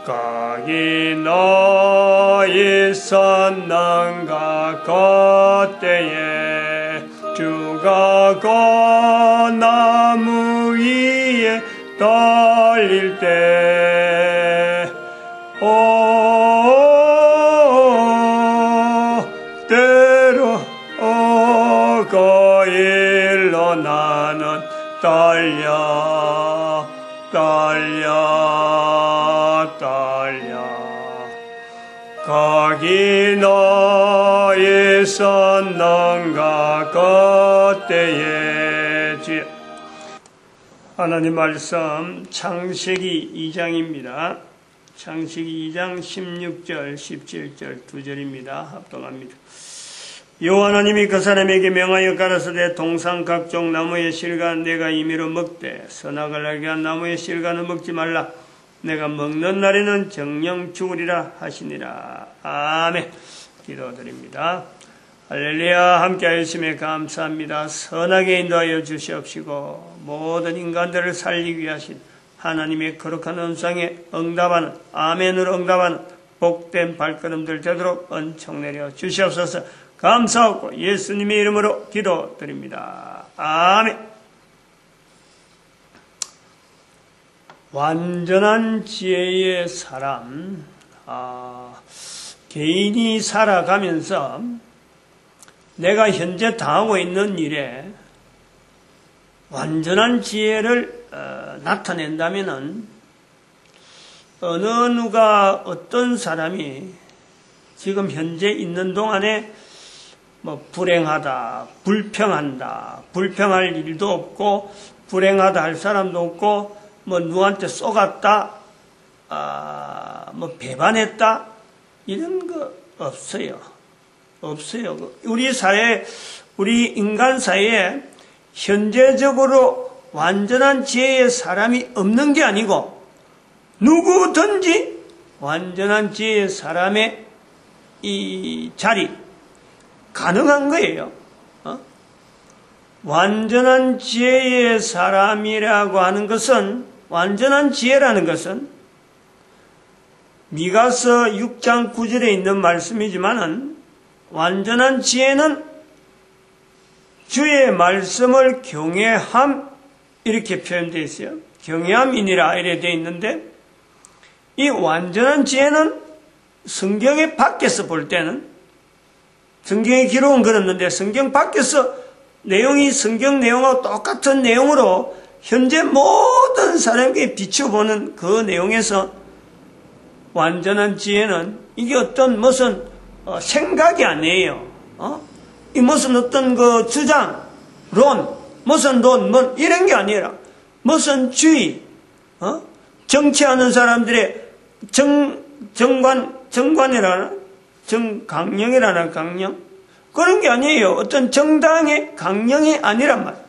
거기 너희 선능과 그때에 주가 그 나무 위에 떨릴 때 때로 그 일로 나는 떨려 거기 너희 선능과 그때에 주여. 하나님 말씀 창세기 2장입니다. 창세기 2장 16절 17절 2절입니다. 합독합니다. 여호와 하나님이 그 사람에게 명하여 가라사대 동산 각종 나무의 실과 내가 임의로 먹되 선악을 알게 한 나무의 실과는 먹지 말라. 내가 먹는 날에는 정령 죽으리라 하시니라. 아멘. 기도드립니다. 할렐루야. 함께하였음에 감사합니다. 선하게 인도하여 주시옵시고 모든 인간들을 살리기 위하신 하나님의 거룩한 음성에 응답하는 아멘으로 응답하는 복된 발걸음들 되도록 은총 내려 주시옵소서. 감사하고 예수님의 이름으로 기도드립니다. 아멘. 완전한 지혜의 사람. 개인이 살아가면서 내가 현재 당하고 있는 일에 완전한 지혜를 나타낸다면은 어느 누가 어떤 사람이 지금 현재 있는 동안에 불행하다, 불평한다, 불평할 일도 없고 불행하다 할 사람도 없고 누구한테 쏘갔다, 배반했다 이런 거 없어요. 없어요. 우리 사회, 우리 인간 사회에 현재적으로 완전한 지혜의 사람이 없는 게 아니고 누구든지 완전한 지혜의 사람의 이 자리 가능한 거예요. 완전한 지혜의 사람이라고 하는 것은, 완전한 지혜라는 것은 미가서 6장 9절에 있는 말씀이지만은 완전한 지혜는 주의 말씀을 경외함 이렇게 표현되어 있어요. 경외함이니라 이렇게 되어 있는데 이 완전한 지혜는 성경의 밖에서 볼 때는 성경의 기록은 그렇는데 성경 밖에서 내용이 성경 내용하고 똑같은 내용으로 현재 모든 사람에게 비춰보는 그 내용에서 완전한 지혜는 이게 어떤 무슨 생각이 아니에요. 이 무슨 어떤 그 주장, 무슨 론, 이런 게 아니라 무슨 주의, 정치하는 사람들의 정관이라나 강령이라나 강령 그런 게 아니에요. 어떤 정당의 강령이 아니란 말이에요.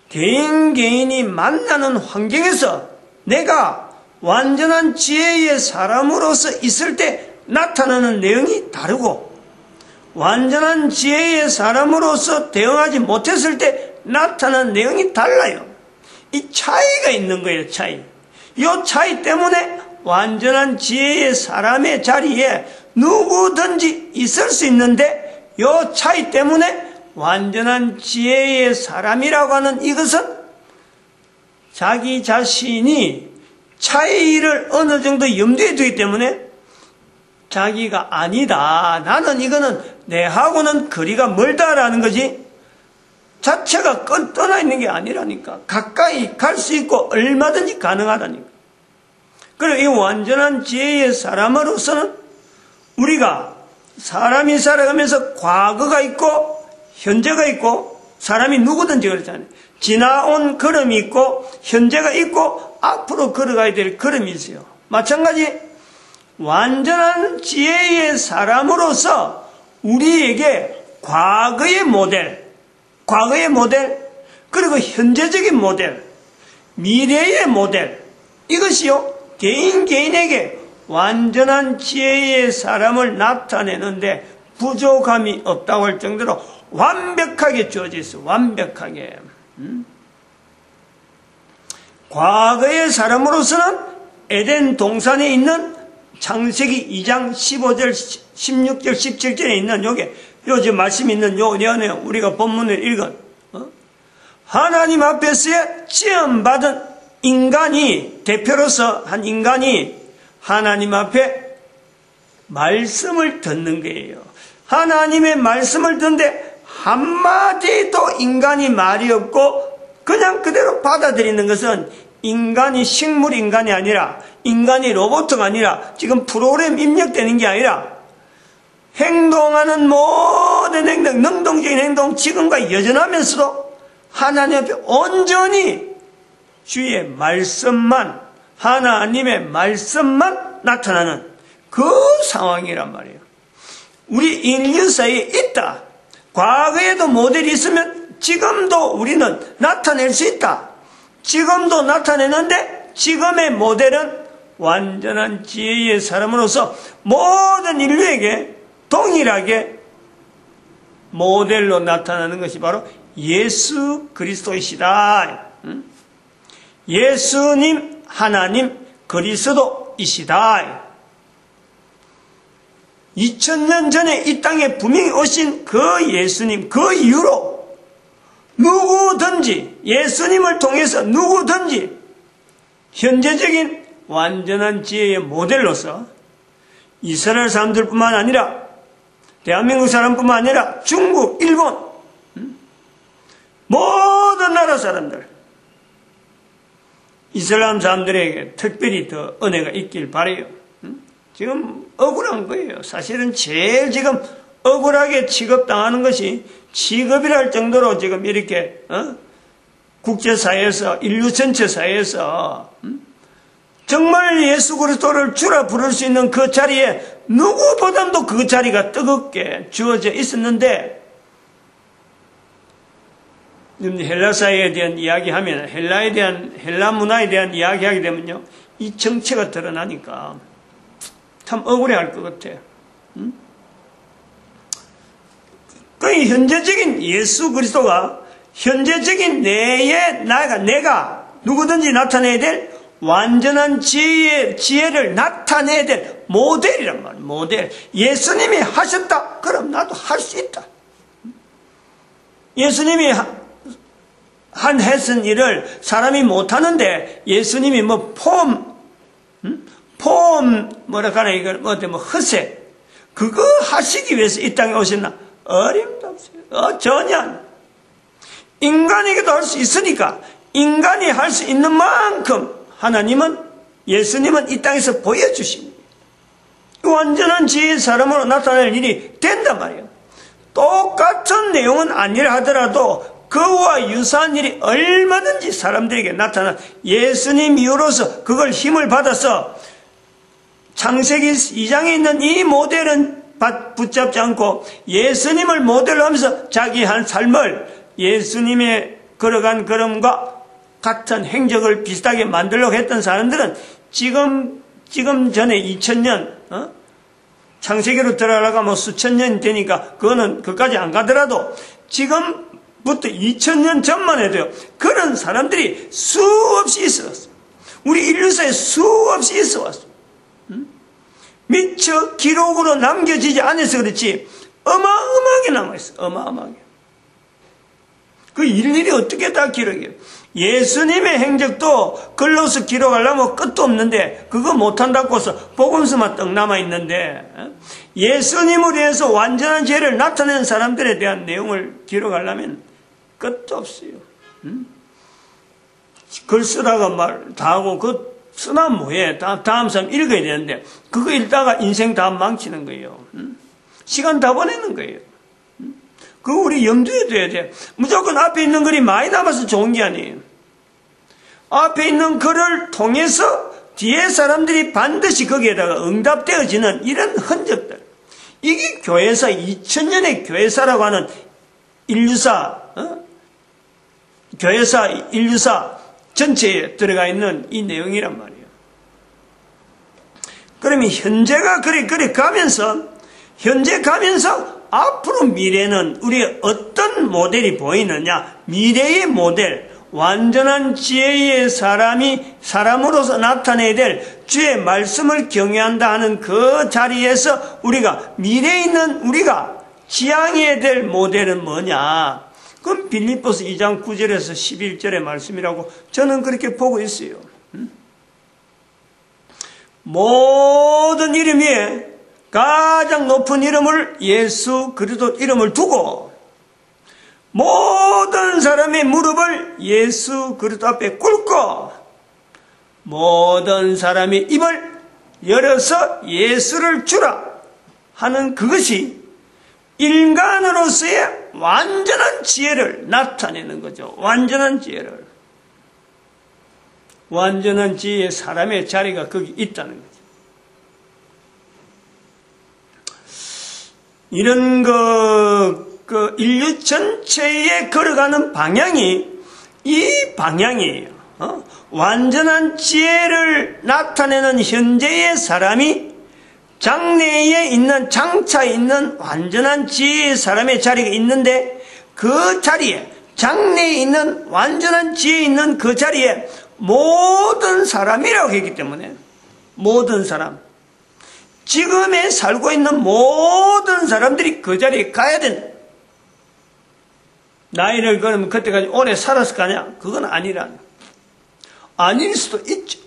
개인이 만나는 환경에서 내가 완전한 지혜의 사람으로서 있을 때 나타나는 내용이 다르고 완전한 지혜의 사람으로서 대응하지 못했을 때 나타나는 내용이 달라요. 이 차이가 있는 거예요. 차이. 이 차이 때문에 완전한 지혜의 사람의 자리에 누구든지 있을 수 있는데 이 차이 때문에 완전한 지혜의 사람이라고 하는 이것은 자기 자신이 차이를 어느 정도 염두에 두기 때문에 자기가 아니다. 나는 이거는 내하고는 거리가 멀다라는 거지 자체가 떠나 있는 게 아니라니까. 가까이 갈 수 있고 얼마든지 가능하다니까. 그리고 이 완전한 지혜의 사람으로서는 우리가 사람이 살아가면서 과거가 있고 현재가 있고 사람이 누구든지 그렇잖아요. 지나온 걸음이 있고 현재가 있고 앞으로 걸어가야 될 걸음이 있어요. 마찬가지 완전한 지혜의 사람으로서 우리에게 과거의 모델 그리고 현재적인 모델 미래의 모델 이것이요 개인에게 완전한 지혜의 사람을 나타내는데 부족함이 없다고 할 정도로 완벽하게 주어져 있어. 완벽하게. 과거의 사람으로서는 에덴 동산에 있는 창세기 2장 15절, 16절, 17절에 있는 요즘 말씀이 있는 요 내용 우리가 본문을 읽은 하나님 앞에서의 지음받은 인간이 대표로서 한 인간이 하나님 앞에 말씀을 듣는 거예요. 하나님의 말씀을 듣는데 한마디도 인간이 말이 없고 그냥 그대로 받아들이는 것은 인간이 식물 인간이 아니라 인간이 로봇가 아니라 지금 프로그램 입력되는 게 아니라 행동하는 모든 행동, 능동적인 행동 지금과 여전하면서도 하나님 앞에 온전히 주의 말씀만 하나님의 말씀만 나타나는 그 상황이란 말이에요. 우리 인류사에 있다. 과거에도 모델이 있으면 지금도 우리는 나타낼 수 있다. 지금도 나타내는데 지금의 모델은 완전한 지혜의 사람으로서 모든 인류에게 동일하게 모델로 나타나는 것이 바로 예수 그리스도이시다. 예수님, 하나님, 그리스도이시다. 2000년 전에 이 땅에 분명히 오신 그 예수님, 그 이후로 누구든지 예수님을 통해서 누구든지 현재적인 완전한 지혜의 모델로서 이스라엘 사람들뿐만 아니라 대한민국 사람뿐만 아니라 중국, 일본 모든 나라 사람들 이슬람 사람들에게 특별히 더 은혜가 있길 바라요. 지금 억울한 거예요. 사실은 제일 지금 억울하게 취급당하는 것이 취급이라 할 정도로 지금 이렇게 국제사회에서 인류 전체 사회에서 정말 예수 그리스도를 주라 부를 수 있는 그 자리에 누구보다도 그 자리가 뜨겁게 주어져 있었는데 헬라사회에 대한 이야기하면 헬라 문화에 대한 이야기하게 되면요 이 정체가 드러나니까 참 억울해할 것 같아요. 그 현재적인 예수 그리스도가 현재적인 내가 누구든지 나타내야 될 완전한 지혜를 나타내야 될 모델이란 말이에요. 모델. 예수님이 하셨다. 그럼 나도 할 수 있다. 예수님이 했은 일을 사람이 못하는데 예수님이 허세 그거 하시기 위해서 이 땅에 오셨나? 어림없어요. 전혀 인간에게도 할 수 있으니까 인간이 할 수 있는 만큼 하나님은 예수님은 이 땅에서 보여주십니다. 완전한 지혜의 사람으로 나타날 일이 된단 말이에요. 똑같은 내용은 아니라 하더라도 그와 유사한 일이 얼마든지 사람들에게 나타나 예수님 이후로서 그걸 힘을 받아서 창세기 2장에 있는 이 모델은 붙잡지 않고 예수님을 모델로 하면서 자기 한 삶을 예수님의 걸어간 걸음과 같은 행적을 비슷하게 만들려고 했던 사람들은 지금 전에 2000년 창세기로 들어가가 수천 년이 되니까 그거는 그까지 안 가더라도 지금부터 2000년 전만 해도요 그런 사람들이 수없이 있어 왔어요. 우리 인류사에 수없이 있어 왔어요. 미처 기록으로 남겨지지 않아서 그렇지 어마어마하게 남아있어. 어마어마하게. 그 일일이 어떻게 다 기록해요. 예수님의 행적도 글로서 기록하려면 끝도 없는데 그거 못한다고 해서 복음서만 떡 남아있는데 예수님을 위해서 완전한 죄를 나타낸 사람들에 대한 내용을 기록하려면 끝도 없어요. 글 쓰다가 말 다 하고 그 쓰나 뭐해. 다음 사람 읽어야 되는데 그거 읽다가 인생 다 망치는 거예요. 시간 다 보내는 거예요. 그거 우리 염두에 둬야 돼. 무조건 앞에 있는 글이 많이 남아서 좋은 게 아니에요. 앞에 있는 글을 통해서 뒤에 사람들이 반드시 거기에다가 응답되어지는 이런 흔적들. 이게 교회사 2000년의 교회사라고 하는 교회사 인류사 전체에 들어가 있는 이 내용이란 말이에요. 그러면 현재가 그래 가면서 앞으로 미래는 우리의 어떤 모델이 보이느냐? 미래의 모델, 완전한 지혜의 사람으로서 나타내야 될 주의 말씀을 경외한다 하는 그 자리에서 우리가 미래에 있는 우리가 지향해야 될 모델은 뭐냐? 그건 빌립보서 2장 9절에서 11절의 말씀이라고 저는 그렇게 보고 있어요. 모든 이름 위에 가장 높은 이름을 예수 그리스도 이름을 두고 모든 사람의 무릎을 예수 그리스도 앞에 꿇고 모든 사람의 입을 열어서 예수를 주라 하는 그것이 인간으로서의 완전한 지혜를 나타내는 거죠. 완전한 지혜를. 완전한 지혜의 사람의 자리가 거기 있다는 거죠. 이런 그 인류 전체에 걸어가는 방향이 이 방향이에요. 완전한 지혜를 나타내는 현재의 사람이 장래에 있는 장차에 있는 완전한 지혜의 사람의 자리가 있는데 그 자리에 장래에 있는 완전한 지혜에 있는 그 자리에 모든 사람이라고 했기 때문에 모든 사람 지금에 살고 있는 모든 사람들이 그 자리에 가야 된다. 나이를 그러면 그때까지 오래 살았을 거냐? 그건 아니라는. 아닐 수도 있죠.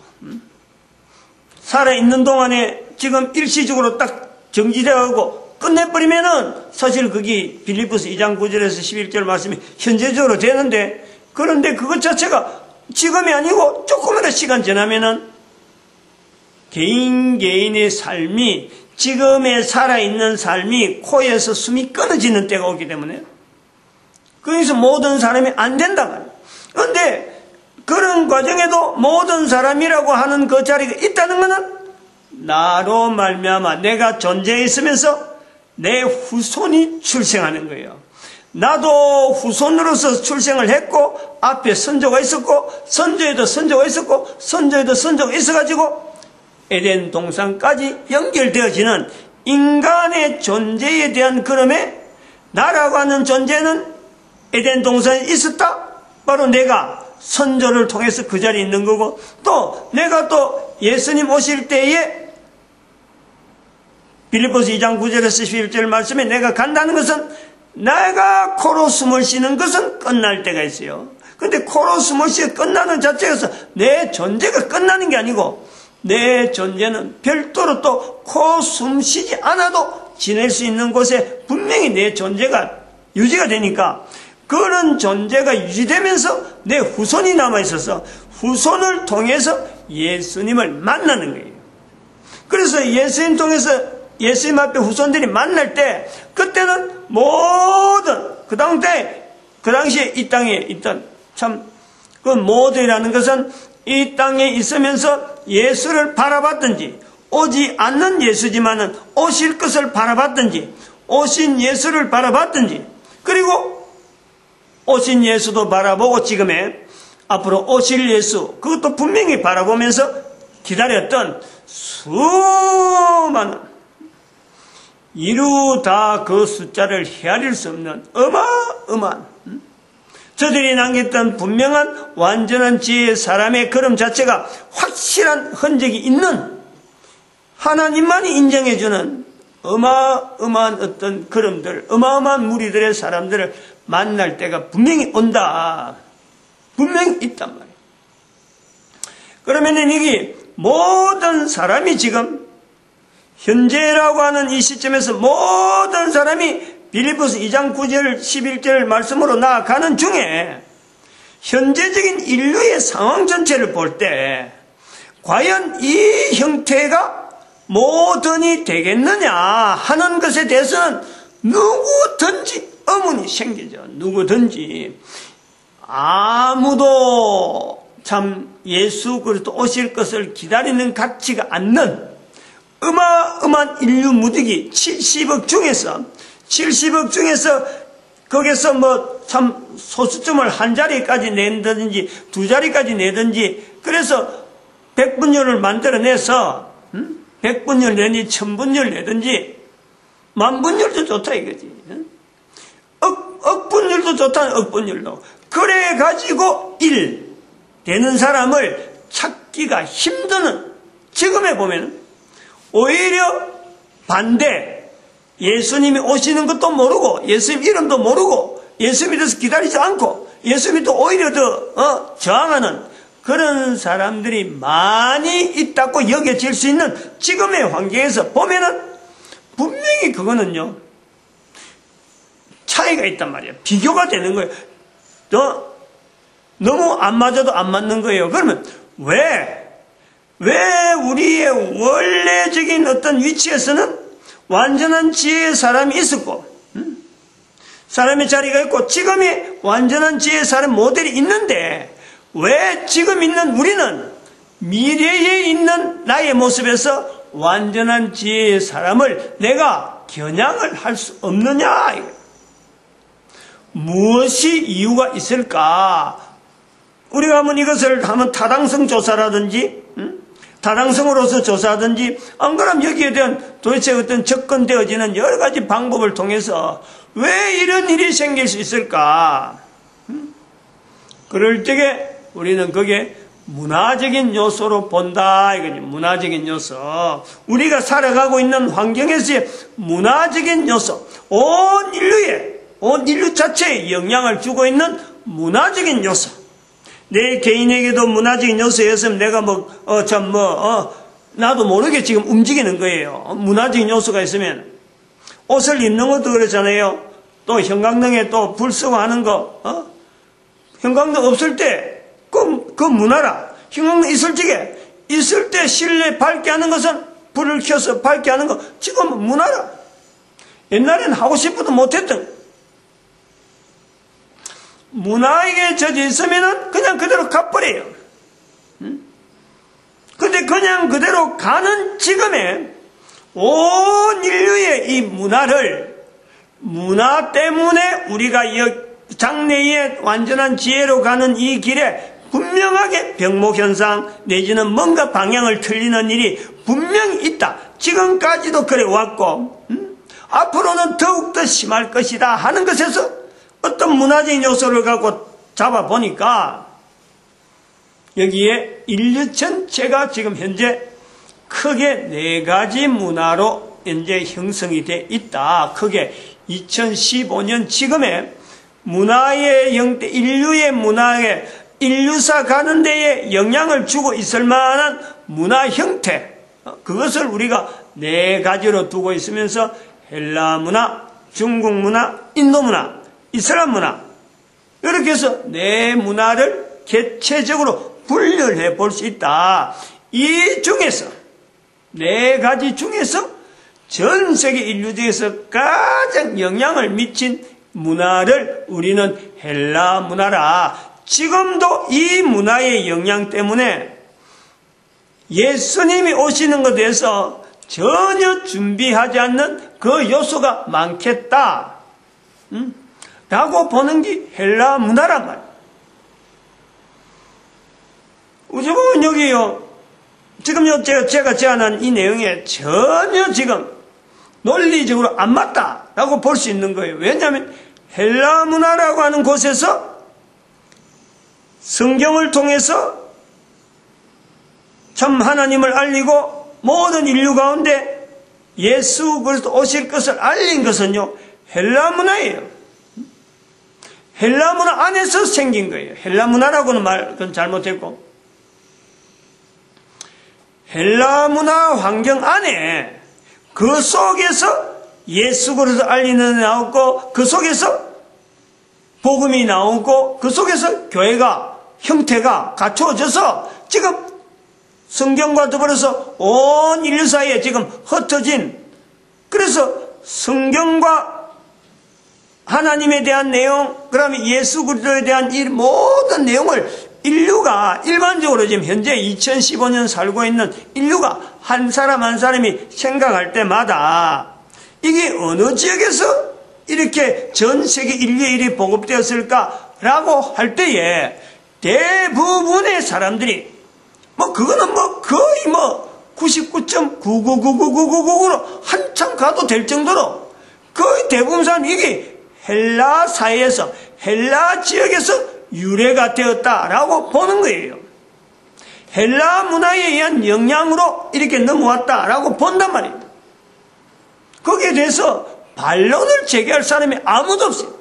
살아있는 동안에 지금 일시적으로 딱 정지되어가고 끝내버리면은 사실 그게 빌립보서 2장 9절에서 11절 말씀이 현재적으로 되는데 그런데 그것 자체가 지금이 아니고 조금이라도 시간 지나면은 개인의 삶이 지금에 살아있는 삶이 코에서 숨이 끊어지는 때가 오기 때문에 그래서 모든 사람이 안 된다 말이에요. 그런데 그런 과정에도 모든 사람이라고 하는 그 자리가 있다는 것은 나로 말미암아 내가 존재했으면서 내 후손이 출생하는 거예요. 나도 후손으로서 출생을 했고 앞에 선조가 있었고 선조에도 선조가 있었고 선조에도 선조가 있어가지고 에덴 동산까지 연결되어지는 인간의 존재에 대한 그럼에 나라고 하는 존재는 에덴 동산에 있었다. 바로 내가 선조를 통해서 그 자리에 있는 거고 또 내가 또 예수님 오실 때에 빌립보서 2장 9절에서 11절 말씀에 내가 간다는 것은 내가 코로 숨을 쉬는 것은 끝날 때가 있어요. 그런데 코로 숨을 쉬어 끝나는 자체에서 내 존재가 끝나는 게 아니고 내 존재는 별도로 또 코 숨 쉬지 않아도 지낼 수 있는 곳에 분명히 내 존재가 유지가 되니까 그런 존재가 유지되면서 내 후손이 남아있어서 후손을 통해서 예수님을 만나는 거예요. 그래서 예수님 통해서 예수님 앞에 후손들이 만날 때 그때는 모든 그 당시에 이 땅에 있던 참 그 모델이라는 것은 이 땅에 있으면서 예수를 바라봤든지 오지 않는 예수지만은 오실 것을 바라봤든지 오신 예수를 바라봤든지 그리고 오신 예수도 바라보고 지금의 앞으로 오실 예수 그것도 분명히 바라보면서 기다렸던 수많은 이루 다 그 숫자를 헤아릴 수 없는 어마어마한 저들이 남겼던 분명한 완전한 지혜의 사람의 걸음 자체가 확실한 흔적이 있는 하나님만이 인정해주는 어마어마한 어떤 걸음들 어마어마한 무리들의 사람들을 만날 때가 분명히 온다. 분명히 있단 말이에요. 그러면은 이게 모든 사람이 지금 현재라고 하는 이 시점에서 모든 사람이 빌립보서 2장 9절 11절 말씀으로 나아가는 중에 현재적인 인류의 상황 전체를 볼 때 과연 이 형태가 모든이 되겠느냐 하는 것에 대해서는 누구든지 의문이 생기죠. 누구든지 아무도 참 예수 그리스도 오실 것을 기다리는 가치가 않는 어마어마한 인류 무득이 70억 중에서 거기서 뭐 참 소수점을 한 자리까지 낸다든지 두 자리까지 내든지 그래서 100분율을 만들어내서 100분율 내니 1000분율 내든지 만분율도 좋다 이거지. 억분율도 좋다 억분율도 그래 가지고 일 되는 사람을 찾기가 힘드는 지금에 보면 오히려 반대, 예수님이 오시는 것도 모르고 예수님 이름도 모르고 예수님에 대해서 기다리지 않고 예수님이 또 오히려 더 저항하는 그런 사람들이 많이 있다고 여겨질 수 있는 지금의 환경에서 보면은 분명히 그거는요 차이가 있단 말이에요. 비교가 되는 거예요. 너무 안 맞아도 안 맞는 거예요. 그러면 왜 우리의 원래적인 어떤 위치에서는 완전한 지혜의 사람이 있었고 사람의 자리가 있고 지금의 완전한 지혜의 사람 모델이 있는데 왜 지금 있는 우리는 미래에 있는 나의 모습에서 완전한 지혜의 사람을 내가 겨냥을 할 수 없느냐? 무엇이 이유가 있을까? 우리가 한번 이것을 타당성 조사라든지 타당성으로서 조사하든지 안 그러면 여기에 대한 도대체 어떤 접근되어지는 여러 가지 방법을 통해서 왜 이런 일이 생길 수 있을까? 그럴 적에 우리는 그게 문화적인 요소로 본다. 이거지. 문화적인 요소. 우리가 살아가고 있는 환경에서의 문화적인 요소. 온 인류 자체에 영향을 주고 있는 문화적인 요소. 내 개인에게도 문화적인 요소였으면 내가 나도 모르게 지금 움직이는 거예요. 문화적인 요소가 있으면. 옷을 입는 것도 그렇잖아요. 또 형광등에 또 불 쓰고 하는 거, 형광등 없을 때, 그 문화라. 형광등 있을 때 실내 밝게 하는 것은 불을 켜서 밝게 하는 거, 지금 문화라. 옛날엔 하고 싶어도 못했던. 문화에게 젖어 있으면은 그냥 그대로 가버려요. 근데 그냥 그대로 가는 지금에 온 인류의 이 문화 때문에 우리가 장래의 완전한 지혜로 가는 이 길에 분명하게 병목현상 내지는 뭔가 방향을 틀리는 일이 분명히 있다. 지금까지도 그래 왔고 앞으로는 더욱더 심할 것이다 하는 것에서 어떤 문화적인 요소를 갖고 잡아보니까 여기에 인류 전체가 지금 현재 크게 4가지 문화로 현재 형성이 돼 있다. 크게 2015년 지금의 문화의 형태, 인류의 문화에 인류사 가는 데에 영향을 주고 있을 만한 문화 형태, 그것을 우리가 4가지로 두고 있으면서 헬라 문화, 중국 문화, 인도 문화, 이슬람 문화, 이렇게 해서 4문화를 개체적으로 분류를 해볼 수 있다. 이 중에서 4가지 중에서 전 세계 인류대에서 가장 영향을 미친 문화를 우리는 헬라 문화라. 지금도 이 문화의 영향 때문에 예수님이 오시는 것에 대해서 전혀 준비하지 않는 그 요소가 많겠다. 라고 보는 게 헬라 문화란 말이에요. 우주은 여기요. 지금요, 제가 제안한 이 내용에 전혀 지금 논리적으로 안 맞다라고 볼 수 있는 거예요. 왜냐하면 헬라 문화라고 하는 곳에서 성경을 통해서 참 하나님을 알리고 모든 인류 가운데 예수 그리스도 오실 것을 알린 것은요, 헬라 문화예요. 헬라 문화 안에서 생긴 거예요. 헬라 문화라고는 그건 잘못했고, 헬라 문화 환경 안에 그 속에서 예수 그리스도 알리는 데 나오고, 그 속에서 복음이 나오고, 그 속에서 교회가 형태가 갖추어져서 지금 성경과 더불어서 온 인류 사이에 지금 흩어진, 그래서 성경과 하나님에 대한 내용, 그다음에 예수 그리스도에 대한 이 모든 내용을 인류가 일반적으로 지금 현재 2015년 살고 있는 인류가 한 사람 한 사람이 생각할 때마다 이게 어느 지역에서 이렇게 전 세계 인류에 일이 보급되었을까라고 할 때에 대부분의 사람들이 그거는 거의 99.9999999%로 한참 가도 될 정도로 거의 대부분 사람이 이게 헬라 사회에서 헬라 지역에서 유래가 되었다라고 보는 거예요. 헬라 문화에 의한 영향으로 이렇게 넘어왔다라고 본단 말입니다. 거기에 대해서 반론을 제기할 사람이 아무도 없어요.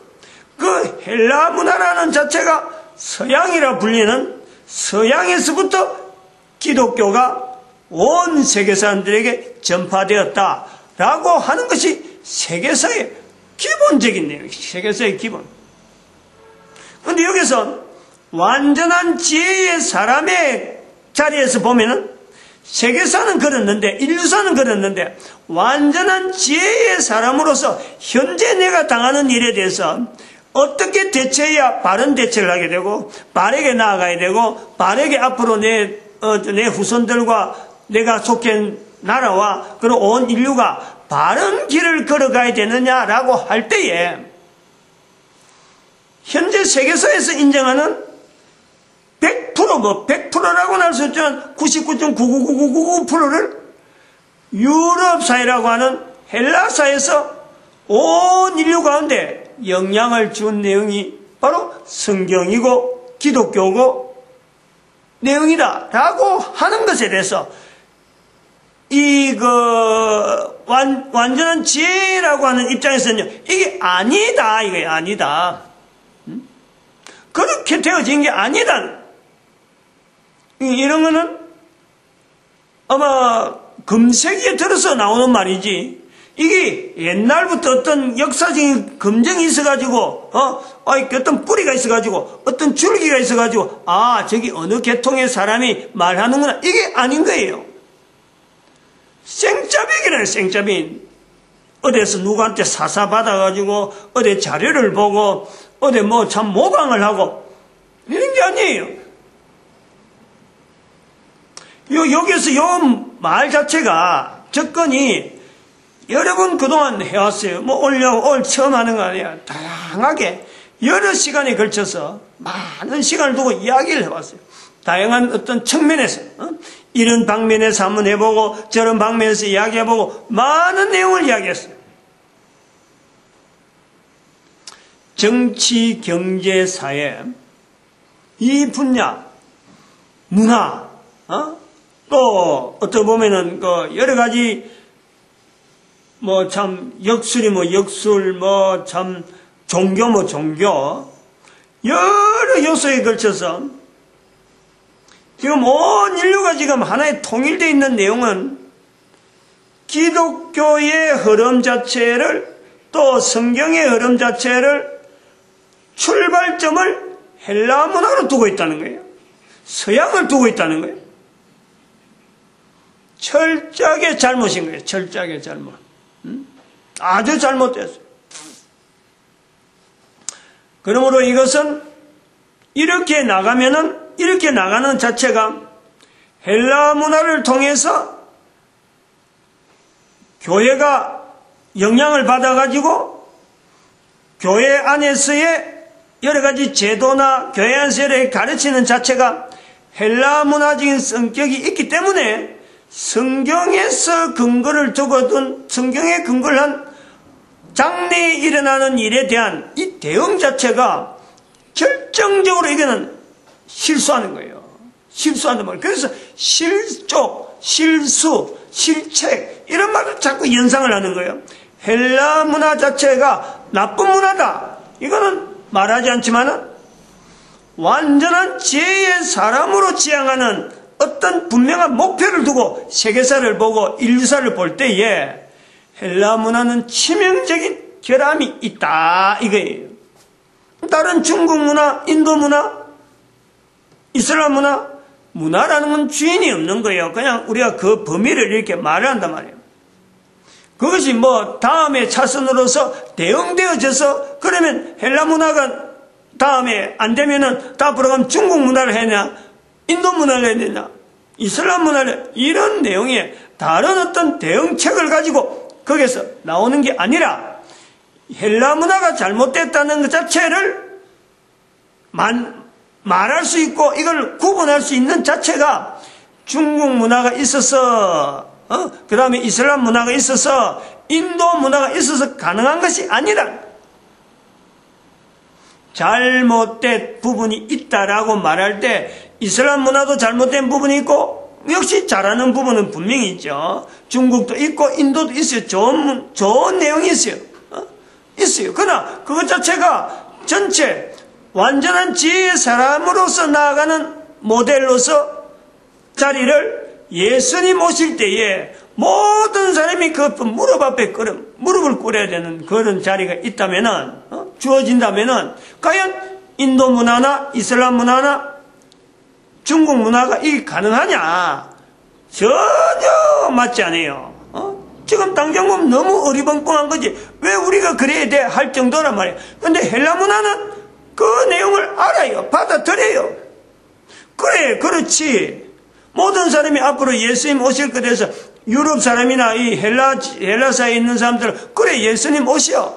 그 헬라 문화라는 자체가 서양이라 불리는 서양에서부터 기독교가 온 세계 사람들에게 전파되었다라고 하는 것이 세계사의 기본적인 내용이에요. 세계사의 기본. 그런데 여기서 완전한 지혜의 사람의 자리에서 보면은 세계사는 그랬는데, 인류사는 그랬는데, 완전한 지혜의 사람으로서 현재 내가 당하는 일에 대해서 어떻게 대처해야 바른 대처를 하게 되고, 바르게 나아가야 되고, 바르게 앞으로 내 후손들과 내가 속한 나라와 그리고 온 인류가 바른 길을 걸어가야 되느냐라고 할 때에, 현재 세계사에서 인정하는 100%라고는 할 수 있지만 99.99999%를 유럽 사회라고 하는 헬라 사회에서 온 인류 가운데 영향을 준 내용이 바로 성경이고 기독교고 내용이다라고 하는 것에 대해서 완전한 지혜라고 하는 입장에서는요, 이게 아니다, 이거예요, 아니다. 그렇게 되어진 게 아니다. 이런 거는 아마 금세기에 들어서 나오는 말이지, 이게 옛날부터 어떤 역사적인 검증이 있어가지고, 어떤 뿌리가 있어가지고, 어떤 줄기가 있어가지고, 저기 어느 계통의 사람이 말하는구나. 이게 아닌 거예요. 생짜배기라는 생짜배. 어디에서 누구한테 사사받아가지고, 어디 자료를 보고, 어디 참 모방을 하고, 이런 게 아니에요. 여기서 요 말 자체가 접근이 여러분 그동안 해왔어요. 올 처음 하는 거 아니야. 다양하게 여러 시간에 걸쳐서 많은 시간을 두고 이야기를 해왔어요. 다양한 어떤 측면에서, 이런 방면에서 한번 해보고 저런 방면에서 이야기해보고 많은 내용을 이야기했어요. 정치, 경제, 사회, 이 분야, 문화, 또 어떻게 보면은 여러 가지 참 역술이 역술, 참 종교 종교, 여러 요소에 걸쳐서 지금 온 인류가 지금 하나의 통일되어 있는 내용은 기독교의 흐름 자체를, 또 성경의 흐름 자체를 출발점을 헬라 문화로 두고 있다는 거예요. 서양을 두고 있다는 거예요. 철저하게 잘못인 거예요. 철저하게 잘못. 아주 잘못됐어요. 그러므로 이것은 이렇게 나가는 자체가 헬라 문화를 통해서 교회가 영향을 받아가지고 교회 안에서의 여러 가지 제도나 교회 안에서의 가르치는 자체가 헬라 문화적인 성격이 있기 때문에 성경에서 근거를 두거든, 성경에 근거를 한 장래에 일어나는 일에 대한 이 대응 자체가 결정적으로 이거는 실수하는 거예요. 실수하는 말. 그래서 실족, 실수, 실책 이런 말을 자꾸 연상을 하는 거예요. 헬라 문화 자체가 나쁜 문화다. 이거는 말하지 않지만은 완전한 지혜의 사람으로 지향하는 어떤 분명한 목표를 두고 세계사를 보고 인류사를 볼 때에 헬라 문화는 치명적인 결함이 있다 이거예요. 다른 중국 문화, 인도 문화, 이슬람 문화라는 건 주인이 없는 거예요. 그냥 우리가 그 범위를 이렇게 말을 한단 말이에요. 그것이 다음에 차선으로서 대응되어져서, 그러면 헬라 문화가 다음에 안 되면은 앞으로 가면 중국 문화를 해야 인도 문화를 해야 되냐, 이슬람 문화를, 이런 내용의 다른 어떤 대응책을 가지고 거기서 나오는 게 아니라 헬라 문화가 잘못됐다는 것 자체를 말할 수 있고 이걸 구분할 수 있는 자체가 중국 문화가 있어서, 그 다음에 이슬람 문화가 있어서, 인도 문화가 있어서 가능한 것이 아니라, 잘못된 부분이 있다라고 말할 때 이슬람 문화도 잘못된 부분이 있고 역시 잘하는 부분은 분명히 있죠. 중국도 있고 인도도 있어요. 좋은 내용이 있어요. 있어요. 그러나 그것 자체가 전체 완전한 지혜의 사람으로서 나아가는 모델로서 자리를 예수님 오실 때에 모든 사람이 그 무릎 앞에 무릎을 꿇어야 되는 그런 자리가 있다면은, 주어진다면은, 과연 인도 문화나 이슬람 문화나 중국 문화가 이게 가능하냐? 전혀 맞지 않아요. 지금 당장 보면 너무 어리벙벙한 거지. 왜 우리가 그래야 돼? 할 정도란 말이에요. 근데 헬라 문화는 그 내용을 알아요. 받아들여요. 그래, 그렇지. 모든 사람이 앞으로 예수님 오실 것에 대해서 유럽 사람이나 이 헬라사에 있는 사람들, 그래, 예수님 오시오.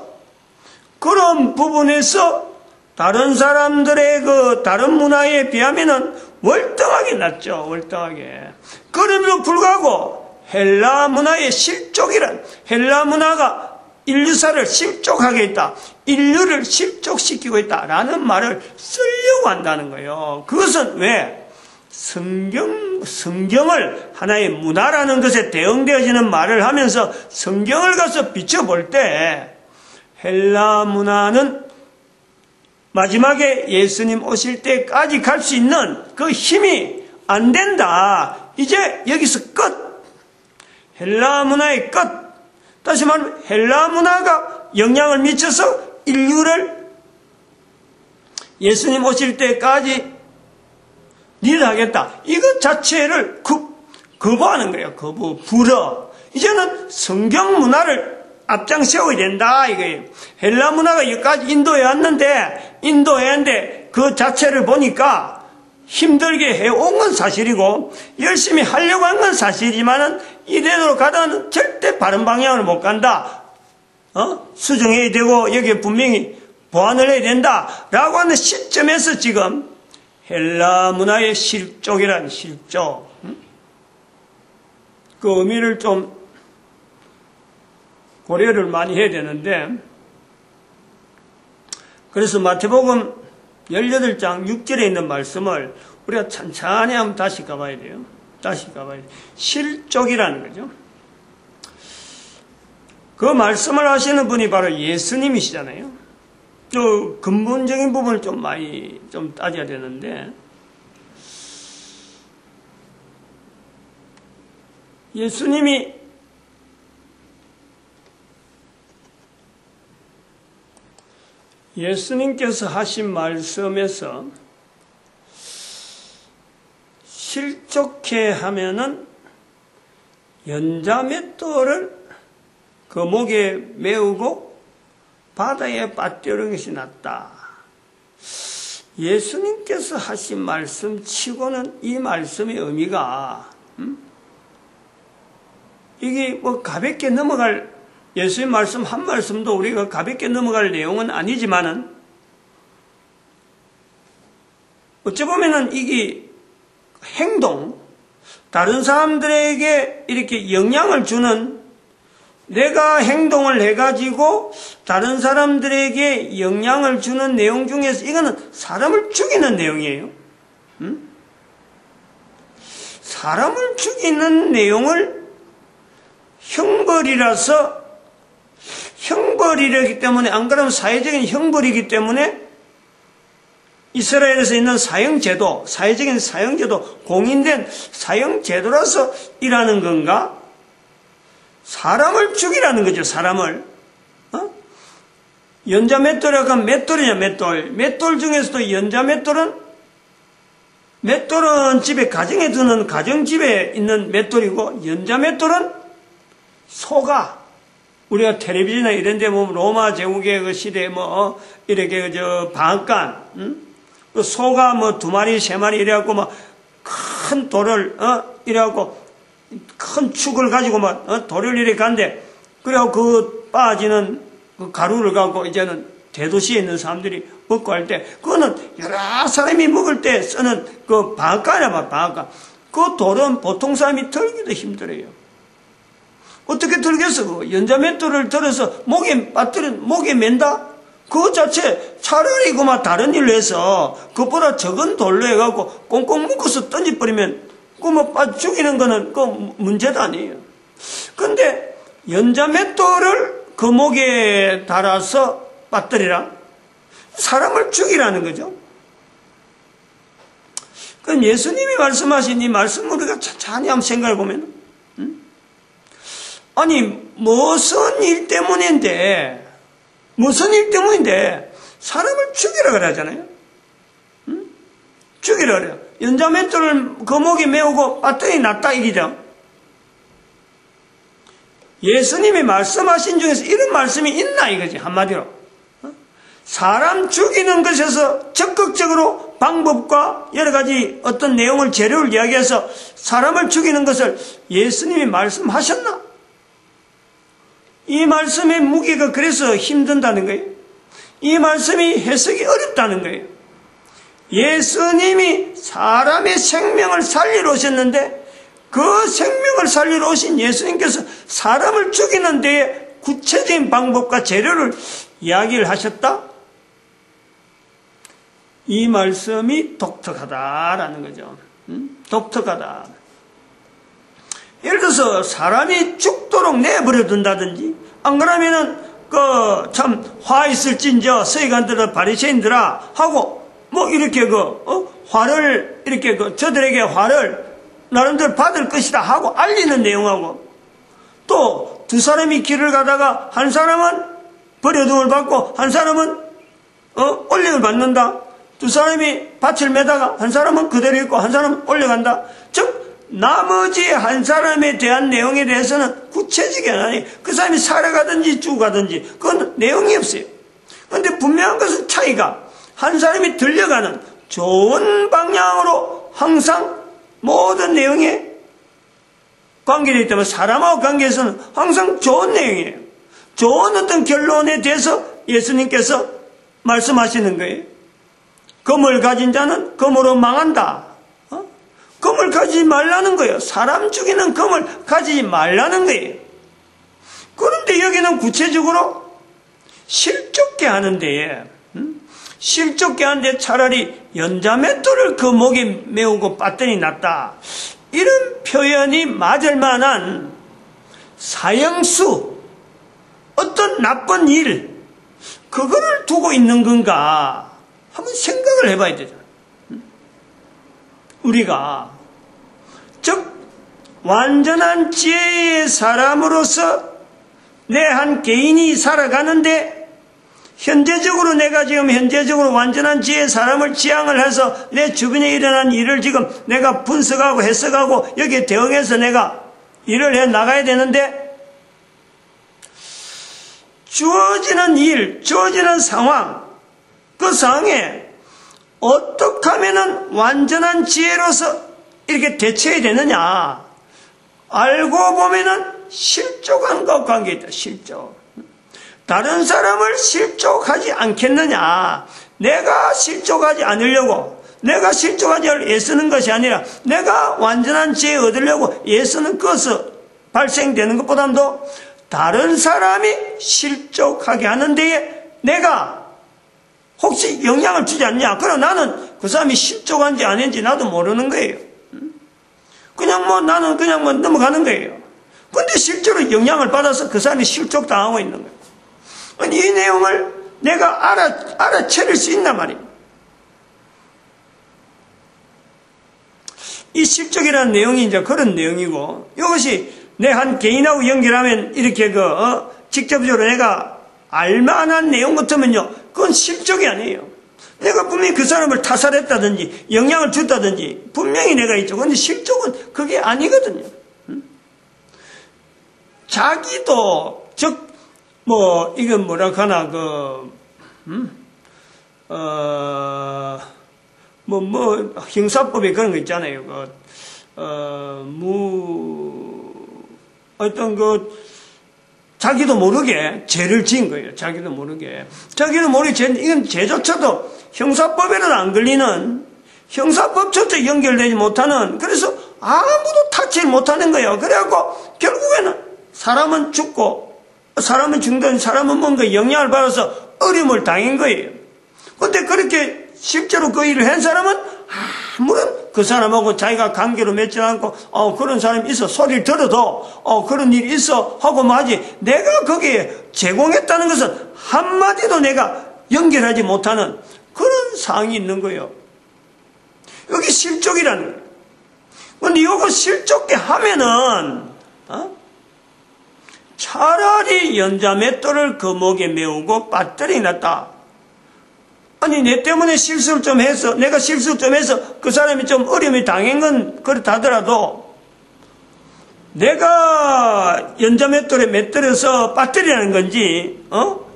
그런 부분에서 다른 사람들의 다른 문화에 비하면은 월등하게 낮죠, 월등하게. 그럼에도 불구하고 헬라 문화의 실족이란, 헬라 문화가 인류사를 실족하게 했다, 인류를 실족시키고 있다라는 말을 쓰려고 한다는 거예요. 그것은 왜? 성경을 하나의 문화라는 것에 대응되어지는 말을 하면서 성경을 가서 비춰볼 때 헬라 문화는 마지막에 예수님 오실 때까지 갈 수 있는 그 힘이 안 된다. 이제 여기서 끝. 헬라 문화의 끝. 다시 말하면 헬라 문화가 영향을 미쳐서 인류를 예수님 오실 때까지 리드하겠다. 이것 자체를 거부하는 거예요. 불어. 이제는 성경 문화를 앞장 세워야 된다. 이거예요. 헬라 문화가 여기까지 인도에 왔는데 그 자체를 보니까 힘들게 해온 건 사실이고 열심히 하려고 한 건 사실이지만은 이대로 가다는 절대 바른 방향으로 못 간다. 수정해야 되고 여기에 분명히 보완을 해야 된다라고 하는 시점에서 지금 헬라 문화의 실족이란 실족, 그 의미를 좀 고려를 많이 해야 되는데, 그래서 마태복음 18장 6절에 있는 말씀을 우리가 찬찬히 한번 다시 가봐야 돼요. 실족이라는 거죠. 그 말씀을 하시는 분이 바로 예수님이시잖아요. 또 근본적인 부분을 좀 많이 따져야 되는데, 예수님께서 하신 말씀에서 실족해 하면은 연자맷돌을 그 목에 메우고 바다에 빠뜨리는 것이 낫다. 예수님께서 하신 말씀 치고는 이 말씀의 의미가 이게 가볍게 넘어갈, 예수님 말씀 한 말씀도 우리가 가볍게 넘어갈 내용은 아니지만은 어찌 보면은 이게 행동, 다른 사람들에게 이렇게 영향을 주는, 내가 행동을 해가지고 다른 사람들에게 영향을 주는 내용 중에서 이거는 사람을 죽이는 내용이에요. 사람을 죽이는 내용을 형벌이라기 때문에, 안 그러면 사회적인 형벌이기 때문에 이스라엘에서 있는 사형제도, 사회적인 사형제도, 공인된 사형제도라서 일하는 건가? 사람을 죽이라는 거죠, 사람을. 연자맷돌이라고 하면 맷돌이냐, 맷돌 중에서도 연자맷돌은 집에, 가정에 두는 가정집에 있는 맷돌이고, 연자맷돌은 소가, 우리가 텔레비전이나 이런 데 보면 로마 제국의 그 시대에 이렇게 방앗간, 그 소가 2마리, 3마리 이래갖고 큰 돌을, 이래갖고 큰 축을 가지고 돌을 이렇게 간대. 그래갖고 그 빠지는 그 가루를 갖고 이제는 대도시에 있는 사람들이 먹고 할 때, 그거는 여러 사람이 먹을 때 쓰는 그 방앗간이야, 방앗간. 그 돌은 보통 사람이 들기도 힘들어요. 어떻게 들겠어, 그거? 연자맷돌을 들어서 목에 맨다? 그 자체 차라리 그만 다른 일로 해서 그보다 적은 돌로 해갖고 꽁꽁 묶어서 던져버리면 그뭐 죽이는 거는 그 문제도 아니에요. 근데 연자맷돌을 그 목에 달아서 빠뜨리라? 사람을 죽이라는 거죠. 그럼 예수님이 말씀하신 이 말씀 우리가 찬찬히 한번 생각해 보면, 아니 무슨 일 때문인데 사람을 죽이라 그러잖아요. 죽이라 그래요. 연자맷돌을 그 목에 메우고 빠뜨리 놨다 이기죠. 예수님이 말씀하신 중에서 이런 말씀이 있나 이거지, 한마디로. 사람 죽이는 것에서 적극적으로 방법과 여러 가지 어떤 내용을, 재료를 이야기해서 사람을 죽이는 것을 예수님이 말씀하셨나? 이 말씀의 무게가 그래서 힘든다는 거예요. 이 말씀이 해석이 어렵다는 거예요. 예수님이 사람의 생명을 살리러 오셨는데 그 생명을 살리러 오신 예수님께서 사람을 죽이는 데에 구체적인 방법과 재료를 이야기를 하셨다? 이 말씀이 독특하다라는 거죠. 독특하다. 예를 들어서 사람이 죽도록 내버려 둔다든지, 안 그러면은 참 화 있을진저 서기관들아 바리새인들아 하고 뭐 이렇게 화를 이렇게 저들에게 화를 나름대로 받을 것이다 하고 알리는 내용하고, 또 두 사람이 길을 가다가 한 사람은 버려둠을 받고 한 사람은 올림을 받는다. 두 사람이 밭을 매다가 한 사람은 그대로 있고 한 사람은 올려간다. 즉 나머지 한 사람에 대한 내용에 대해서는 구체적인 아니, 그 사람이 살아가든지 죽어가든지 그건 내용이 없어요. 그런데 분명한 것은 차이가, 한 사람이 들려가는 좋은 방향으로 항상 모든 내용에 관계되기 때문에 사람하고 관계에서는 항상 좋은 내용이에요. 좋은 어떤 결론에 대해서 예수님께서 말씀하시는 거예요. 검을 가진 자는 검으로 망한다. 검을 가지지 말라는 거예요. 사람 죽이는 검을 가지지 말라는 거예요. 그런데 여기는 구체적으로 실족게 하는 데에, 실족게 하는데 차라리 연자맷돌을 그 목에 메우고 빠뜨리 놨다. 이런 표현이 맞을 만한 사형수, 어떤 나쁜 일, 그거를 두고 있는 건가 한번 생각을 해봐야 되죠. 우리가 즉 완전한 지혜의 사람으로서 내 한 개인이 살아가는데, 현재적으로 내가 지금 완전한 지혜의 사람을 지향을 해서 내 주변에 일어난 일을 지금 내가 분석하고 해석하고 여기에 대응해서 내가 일을 해 나가야 되는데, 주어지는 일, 주어지는 상황, 그 상황에 어떻게 하면은 완전한 지혜로서 이렇게 대처해야 되느냐, 알고 보면은 실족한과 관계있다. 실족. 다른 사람을 실족하지 않겠느냐, 내가 실족하지 않으려고, 내가 실족하지 않으려고 애쓰는 것이 아니라 내가 완전한 지혜 얻으려고 애쓰는 것을 발생되는 것보다도 다른 사람이 실족하게 하는 데에 내가 혹시 영향을 주지 않냐? 그럼 나는 그 사람이 실족한지 아닌지 나도 모르는 거예요. 나는 그냥 넘어가는 거예요. 근데 실제로 영향을 받아서 그 사람이 실족당하고 있는 거예요. 이 내용을 내가 알아차릴 수 있단 말이에요. 이 실족이라는 내용이 이제 그런 내용이고, 이것이 내 한 개인하고 연결하면 이렇게 직접적으로 내가 알만한 내용 같으면요, 그건 실족이 아니에요. 내가 분명히 그 사람을 타살했다든지 영향을 줬다든지 분명히 내가 있죠. 그런데 실족은 그게 아니거든요. 자기도 이건 뭐랄까나 형사법에 그런 거 있잖아요. 자기도 모르게 죄를 지은 거예요. 자기도 모르게 이건 죄조차도 형사법에는 안 걸리는, 형사법조차 연결되지 못하는, 그래서 아무도 타치를 못하는 거예요. 그래갖고 결국에는 사람은 죽고, 사람은 죽든 사람은 뭔가 영향을 받아서 어려움을 당한 거예요. 근데 그렇게 실제로 그 일을 한 사람은 아무런 그 사람하고 자기가 관계로 맺지 않고 그런 사람이 있어 소리를 들어도 그런 일이 있어 하고 하지, 내가 거기에 제공했다는 것은 한마디도 내가 연결하지 못하는 그런 상황이 있는 거예요. 여기 실족이라는 거예요. 근데 이거 실족게 하면은 차라리 연자맷돌을 거목에 메우고 배터리 났다. 아니, 내 때문에 실수를 좀 해서, 내가 실수를 좀 해서 그 사람이 좀 어려움이 당한 건 그렇다더라도, 내가 연자맷돌에 매뜨려서 배터리라는 건지,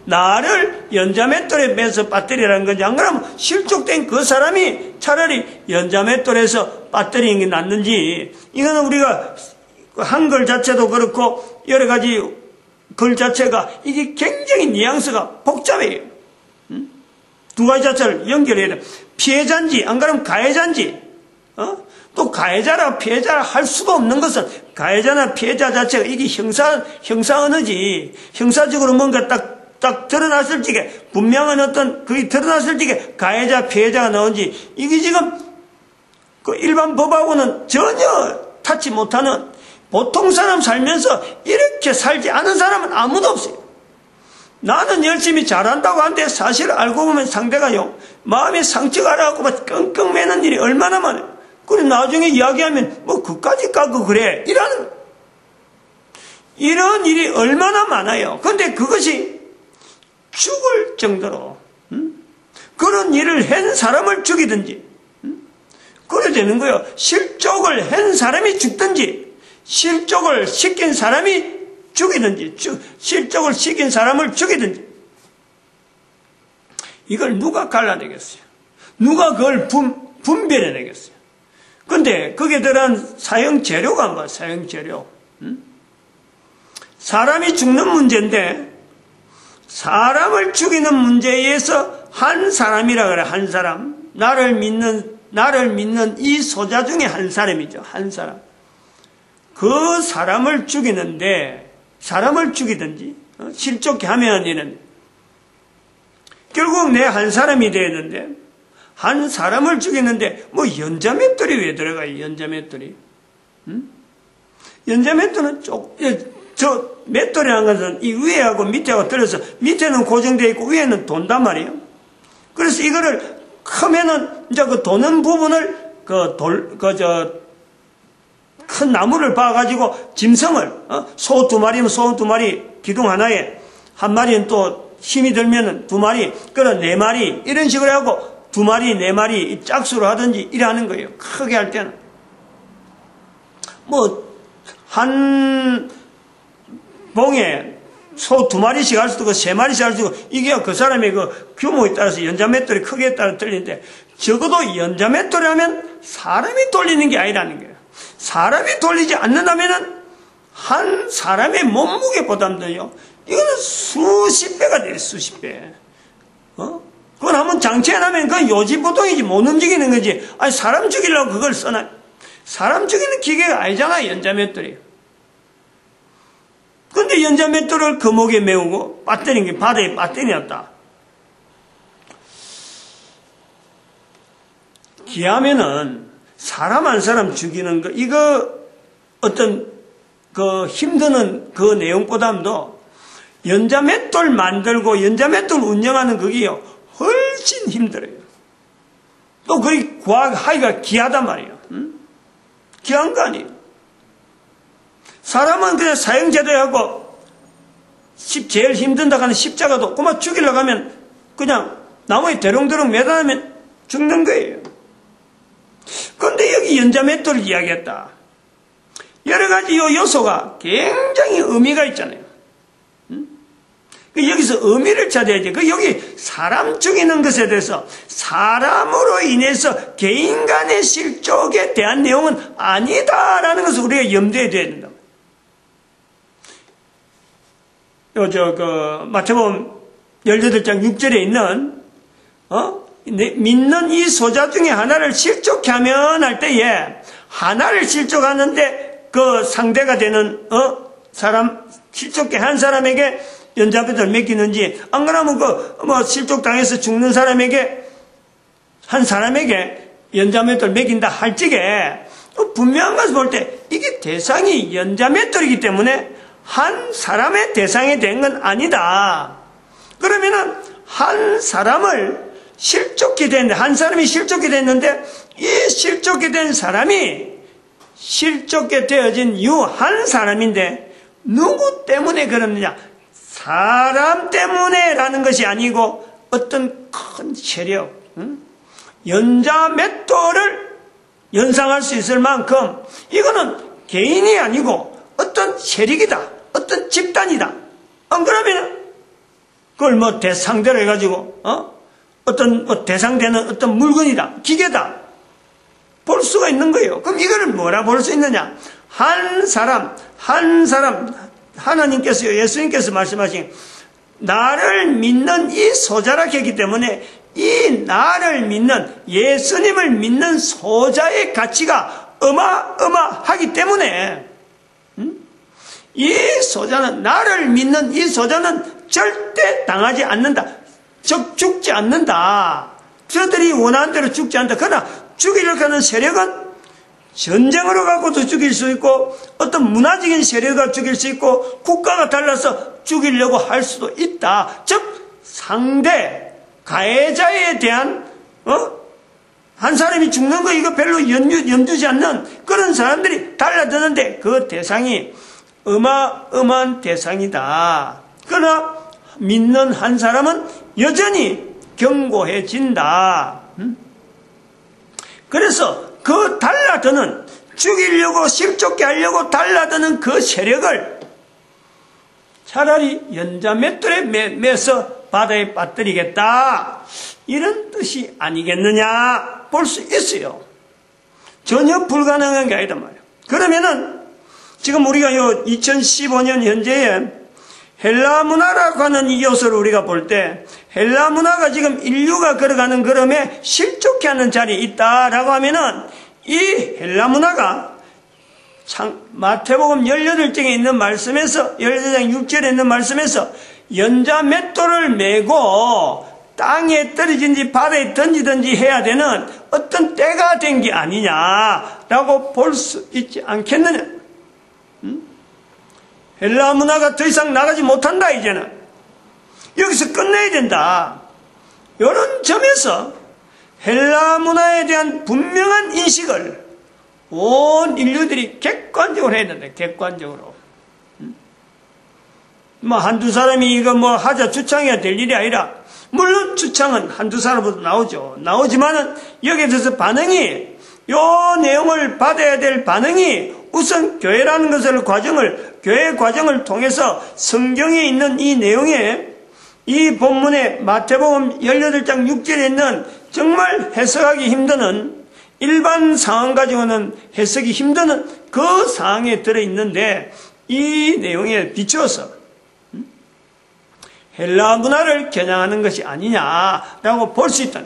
나를 연자맷돌에 매서 배터리라는 건지, 안 그러면 실족된 그 사람이 차라리 연자맷돌에서 배터리인 게 낫는지, 이거는 우리가 한글 자체도 그렇고, 여러 가지 글 자체가, 이게 굉장히 뉘앙스가 복잡해요. 두 가지 자체를 연결해야 돼. 피해자인지, 안 그러면 가해자인지, 또 가해자라 피해자라 할 수도 없는 것은 가해자나 피해자 자체가 이게 형사 언어지, 형사적으로 뭔가 딱 드러났을 적에, 분명한 어떤 그게 드러났을 적에 가해자, 피해자가 나온지, 이게 지금 그 일반 법하고는 전혀 타치 못하는, 보통 사람 살면서 이렇게 살지 않은 사람은 아무도 없어요. 나는 열심히 잘한다고 하는데 사실 알고 보면 상대가요, 마음에 상처가 나고 막 끙끙 매는 일이 얼마나 많아요. 그리고 나중에 이야기하면 뭐 그까지 까고 그래, 이런 일이 얼마나 많아요. 그런데 그것이 죽을 정도로 그런 일을 한 사람을 죽이든지 그래 되는 거예요. 실족을 한 사람이 죽든지 실족을 시킨 사람이 죽이든지, 실족을 시킨 사람을 죽이든지, 이걸 누가 갈라내겠어요? 누가 그걸 분별해내겠어요? 근데 거기에 들어간 사형 재료가 뭐야? 사형 재료. 사람이 죽는 문제인데, 사람을 죽이는 문제에서 한 사람이라 그래, 한 사람. 나를 믿는 이 소자 중에 한 사람이죠, 한 사람. 그 사람을 죽이는데, 사람을 죽이든지 실족해 하면 이는 결국 내 한 사람이 되었는데, 한 사람을 죽이는데 뭐 연자맷돌이 왜 들어가요? 연자맷돌이. 연자맷돌은 저 맷돌이라는 것은 이 위에하고 밑에하고 들어서 밑에는 고정되어 있고 위에는 돈단 말이에요. 그래서 이거를 크면은 이제 그 도는 부분을 큰 나무를 봐가지고 짐승을, 소 2마리면 소 2마리 기둥 하나에, 한 마리는 또 힘이 들면은 2마리, 그런 4마리, 이런 식으로 하고 2마리, 4마리 짝수로 하든지 이러는 거예요. 크게 할 때는. 한 봉에 소 2마리씩 할 수도 있고 3마리씩 할 수도 있고, 이게 그 사람의 그 규모에 따라서 연자맷돌이 크기에 따라 틀리는데, 적어도 연자맷돌이 하면 사람이 돌리는 게 아니라는 거예요. 사람이 돌리지 않는다면은 한 사람의 몸무게보다도요, 이거는 수십 배가 돼요, 수십 배. 그건 한번 장치해놓으면 그건 요지보통이지, 못 움직이는 거지. 아니, 사람 죽이려고 그걸 써놔. 사람 죽이는 기계가 아니잖아, 연자맷돌이. 근데 연자맷돌을 거목에 메우고 배터리인 게 바다에 배터리였다. 기하면은 사람 한 사람 죽이는 거, 이거 어떤 그 힘드는 그 내용보다도 연자맷돌 만들고 연자맷돌 운영하는 그게요, 훨씬 힘들어요. 또 그게 하기가 귀하단 말이에요. 귀한 거 아니에요. 사람은 그냥 사형제도하고 제일 힘든다 하는 십자가도 그만 죽이려고 하면 그냥 나무에 대롱대롱 매달으면 죽는 거예요. 그런데 여기 연자맷돌을 이야기했다. 여러 가지 요 요소가 굉장히 의미가 있잖아요. 여기서 의미를 찾아야지. 여기 사람 죽이는 것에 대해서 사람으로 인해서 개인 간의 실족에 대한 내용은 아니다라는 것을 우리가 염두에 둬야 된다. 마태복음 18장 6절에 있는, 믿는 이 소자 중에 하나를 실족케 하면 할 때에, 하나를 실족하는데 그 상대가 되는, 사람, 실족케 한 사람에게 연자맷돌 맡기는지, 안 그러면 실족당해서 죽는 사람에게, 한 사람에게 연자맷돌 맡긴다 할 적에, 분명한 것을 볼 때, 이게 대상이 연자맷돌이기 때문에, 한 사람의 대상이 된 건 아니다. 그러면은, 한 사람을 실족게 됐는데, 한 사람이 실족게 됐는데, 이 실족게 된 사람이 실족게 되어진 한 사람인데, 누구 때문에 그러느냐? 사람 때문에라는 것이 아니고, 어떤 큰 세력, 연자맷돌을 연상할 수 있을 만큼, 이거는 개인이 아니고, 어떤 세력이다. 어떤 집단이다. 안 그러면, 그걸 대상대로 해가지고, 어떤 대상되는 어떤 물건이다. 기계다. 볼 수가 있는 거예요. 그럼 이거를 뭐라 볼 수 있느냐? 한 사람, 하나님께서요, 예수님께서 말씀하신, 나를 믿는 이 소자라 했기 때문에, 이 나를 믿는, 예수님을 믿는 소자의 가치가 어마어마하기 때문에, 이 소자는, 나를 믿는 이 소자는 절대 당하지 않는다. 즉, 죽지 않는다. 저들이 원하는 대로 죽지 않는다. 그러나, 죽이려고 하는 세력은 전쟁으로 갖고도 죽일 수 있고, 어떤 문화적인 세력을 죽일 수 있고, 국가가 달라서 죽이려고 할 수도 있다. 즉, 상대, 가해자에 대한, 한 사람이 죽는 거 이거 별로 염두지 않는 그런 사람들이 달라드는데, 그 대상이 어마어마한 대상이다. 그러나 믿는 한 사람은 여전히 견고해진다. 그래서 그 달라드는, 죽이려고 실족게 하려고 달라드는 그 세력을 차라리 연자맷돌에 매서 바다에 빠뜨리겠다, 이런 뜻이 아니겠느냐 볼 수 있어요. 전혀 불가능한 게 아니다 말이에요. 그러면은 지금 우리가 2015년 현재에 헬라 문화라고 하는 이 요소를 우리가 볼 때, 헬라 문화가 지금 인류가 걸어가는 걸음에 실족해 하는 자리에 있다라고 하면은, 이 헬라 문화가 마태복음 18장에 있는 말씀에서, 18장 6절에 있는 말씀에서, 연자맷돌을 메고 땅에 떨어진지 바다에 던지든지 해야 되는 어떤 때가 된 게 아니냐라고 볼 수 있지 않겠느냐. 헬라 문화가 더 이상 나가지 못한다, 이제는. 여기서 끝내야 된다. 이런 점에서 헬라 문화에 대한 분명한 인식을 온 인류들이 객관적으로 해야 된다, 객관적으로. 한두 사람이 이거 하자 주창해야 될 일이 아니라, 물론 주창은 한두 사람부터 나오지만은 여기에 대해서 반응이, 요 내용을 받아야 될 반응이 우선 교회라는 것을 교회 과정을 통해서 성경에 있는 이 내용에, 이 본문의 마태복음 18장 6절에 있는 정말 해석하기 힘드는, 일반 상황 가지고는 해석이 힘드는 그 상황에 들어있는데, 이 내용에 비추어서 헬라 문화를 겨냥하는 것이 아니냐라고 볼 수 있다.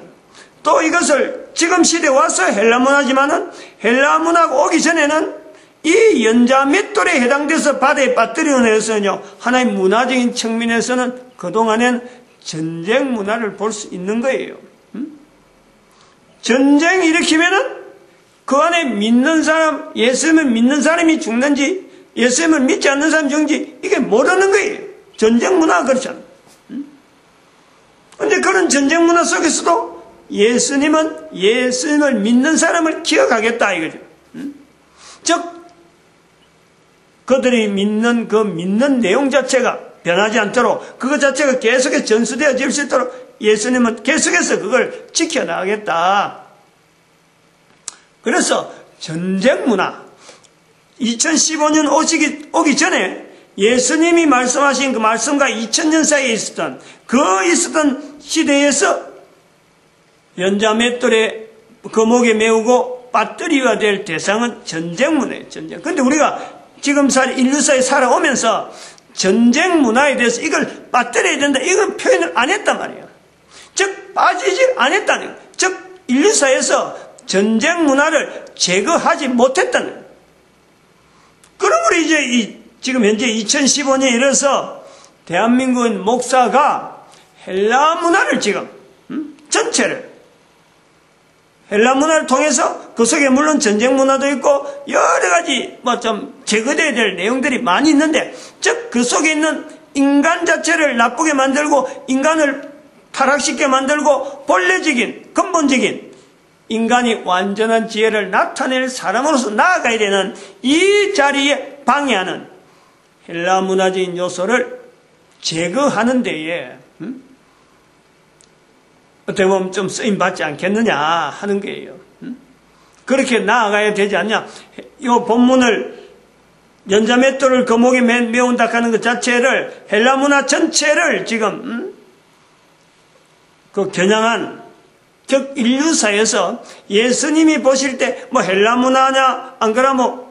또 이것을 지금 시대에 와서 헬라 문화지만은, 헬라 문화가 오기 전에는 이 연자맷돌에 해당돼서 바다에 빠뜨리는 데서는요, 하나의 문화적인 측면에서는 그동안엔 전쟁 문화를 볼 수 있는 거예요. 전쟁 일으키면은 그 안에 믿는 사람, 예수님을 믿는 사람이 죽는지, 예수님을 믿지 않는 사람이 죽는지, 이게 모르는 거예요. 전쟁 문화가 그렇잖아. 근데 그런 전쟁 문화 속에서도 예수님을 믿는 사람을 기억하겠다, 이거죠. 즉, 그들이 믿는 믿는 내용 자체가 변하지 않도록, 그것 자체가 계속해서 전수되어질 수 있도록 예수님은 계속해서 그걸 지켜나가겠다. 그래서 전쟁 문화, 2015년 오기 전에 예수님이 말씀하신 그 말씀과 2000년 사이에 있었던 시대에서 연자맷돌에 거목에 메우고 빠뜨려야 될 대상은 전쟁 문화예요. 전쟁. 근데 우리가 지금 인류사에 살아오면서 전쟁 문화에 대해서 이걸 빠뜨려야 된다, 이건 표현을 안 했단 말이에요. 즉, 빠지지 않았다는 거예요. 즉, 인류사에서 전쟁 문화를 제거하지 못했다는 거예요. 그러므로 이제 지금 현재 2015년에 이르러서 대한민국의 목사가 헬라 문화를 지금 전체를 헬라 문화를 통해서 그 속에 물론 전쟁 문화도 있고 여러 가지 뭐 좀 제거돼야 될 내용들이 많이 있는데, 즉 그 속에 있는 인간 자체를 나쁘게 만들고 인간을 타락시켜 만들고 본래적인 근본적인 인간이 완전한 지혜를 나타낼 사람으로서 나아가야 되는 이 자리에 방해하는 헬라 문화적인 요소를 제거하는 데에 어떻게 보면 좀 쓰임받지 않겠느냐 하는 거예요. 그렇게 나아가야 되지 않냐. 이 본문을 연자맷돌을 거목에 메운다 하는 것 자체를 헬라 문화 전체를 지금 그 겨냥한, 즉 인류사에서 예수님이 보실 때 뭐 헬라 문화냐 안 그러면 뭐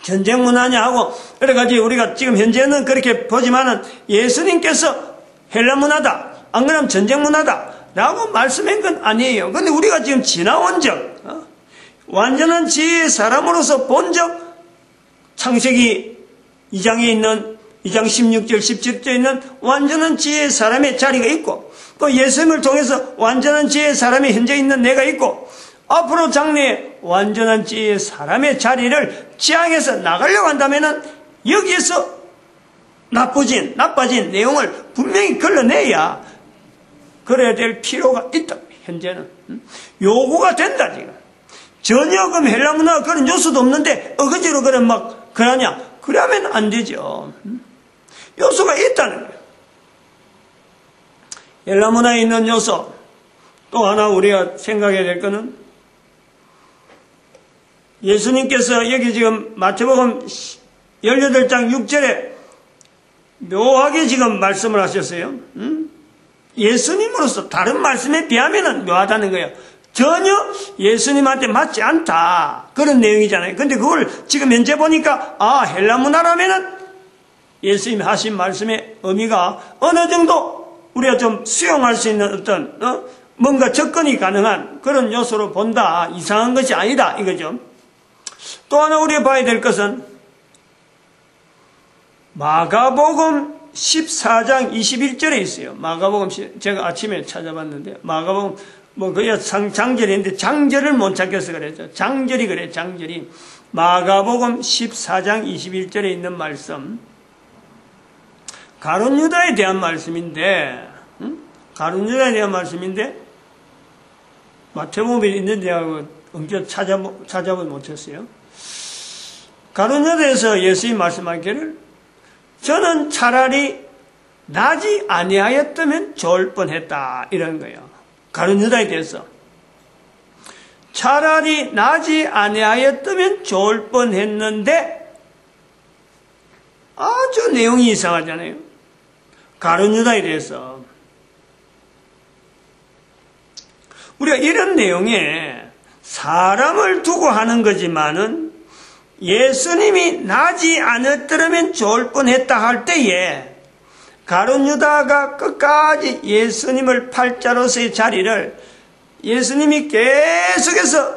전쟁 문화냐 하고 여러 가지 우리가 지금 현재는 그렇게 보지만은 예수님께서 헬라 문화다 안 그러면 전쟁 문화다 라고 말씀한 건 아니에요. 근데 우리가 지금 지나온 적 완전한 지혜의 사람으로서 본 적 창세기 2장에 있는 2장 16절 17절에 있는 완전한 지혜의 사람의 자리가 있고, 또 예수님을 통해서 완전한 지혜의 사람이 현재 있는 내가 있고, 앞으로 장래에 완전한 지혜의 사람의 자리를 지향해서 나가려고 한다면은 여기에서 나빠진 내용을 분명히 걸러내야 그래야 될 필요가 있다. 현재는 요구가 된다. 지금 전혀 그럼 헬라 문화가 그런 요소도 없는데 어거지로 그런 막 그러냐? 그러면 안 되죠. 요소가 있다는 거예요. 헬라 문화에 있는 요소 또 하나 우리가 생각해야 될 거는, 예수님께서 여기 지금 마태복음 18장 6절에 묘하게 지금 말씀을 하셨어요. 예수님으로서 다른 말씀에 비하면 묘하다는 거예요. 전혀 예수님한테 맞지 않다 그런 내용이잖아요. 근데 그걸 지금 현재 보니까 헬라 문화라면은 예수님이 하신 말씀의 의미가 어느 정도 우리가 좀 수용할 수 있는 어떤 뭔가 접근이 가능한 그런 요소로 본다, 이상한 것이 아니다 이거죠. 또 하나 우리가 봐야 될 것은 마가복음 14장 21절에 있어요. 마가복음, 제가 아침에 찾아봤는데 마가복음 그야 장절인데 장절을 못 찾겠어 그랬죠. 장절이 그래, 장절이. 마가복음 14장 21절에 있는 말씀, 가룟 유다에 대한 말씀인데, 가룟 유다에 대한 말씀인데 마태복음에 있는데 엉켜 찾아보지 못했어요. 가룟 유다에서 예수님이 말씀하기를 저는 차라리 나지 아니하였다면 좋을 뻔했다 이런 거예요. 가룟 유다에 대해서 차라리 나지 아니하였다면 좋을 뻔했는데 아주 내용이 이상하잖아요. 가룟 유다에 대해서 우리가 이런 내용에 사람을 두고 하는 거지만은 예수님이 나지 않았더라면 좋을 뻔했다 할 때에 가룟 유다가 끝까지 예수님을 팔자로서의 자리를 예수님이 계속해서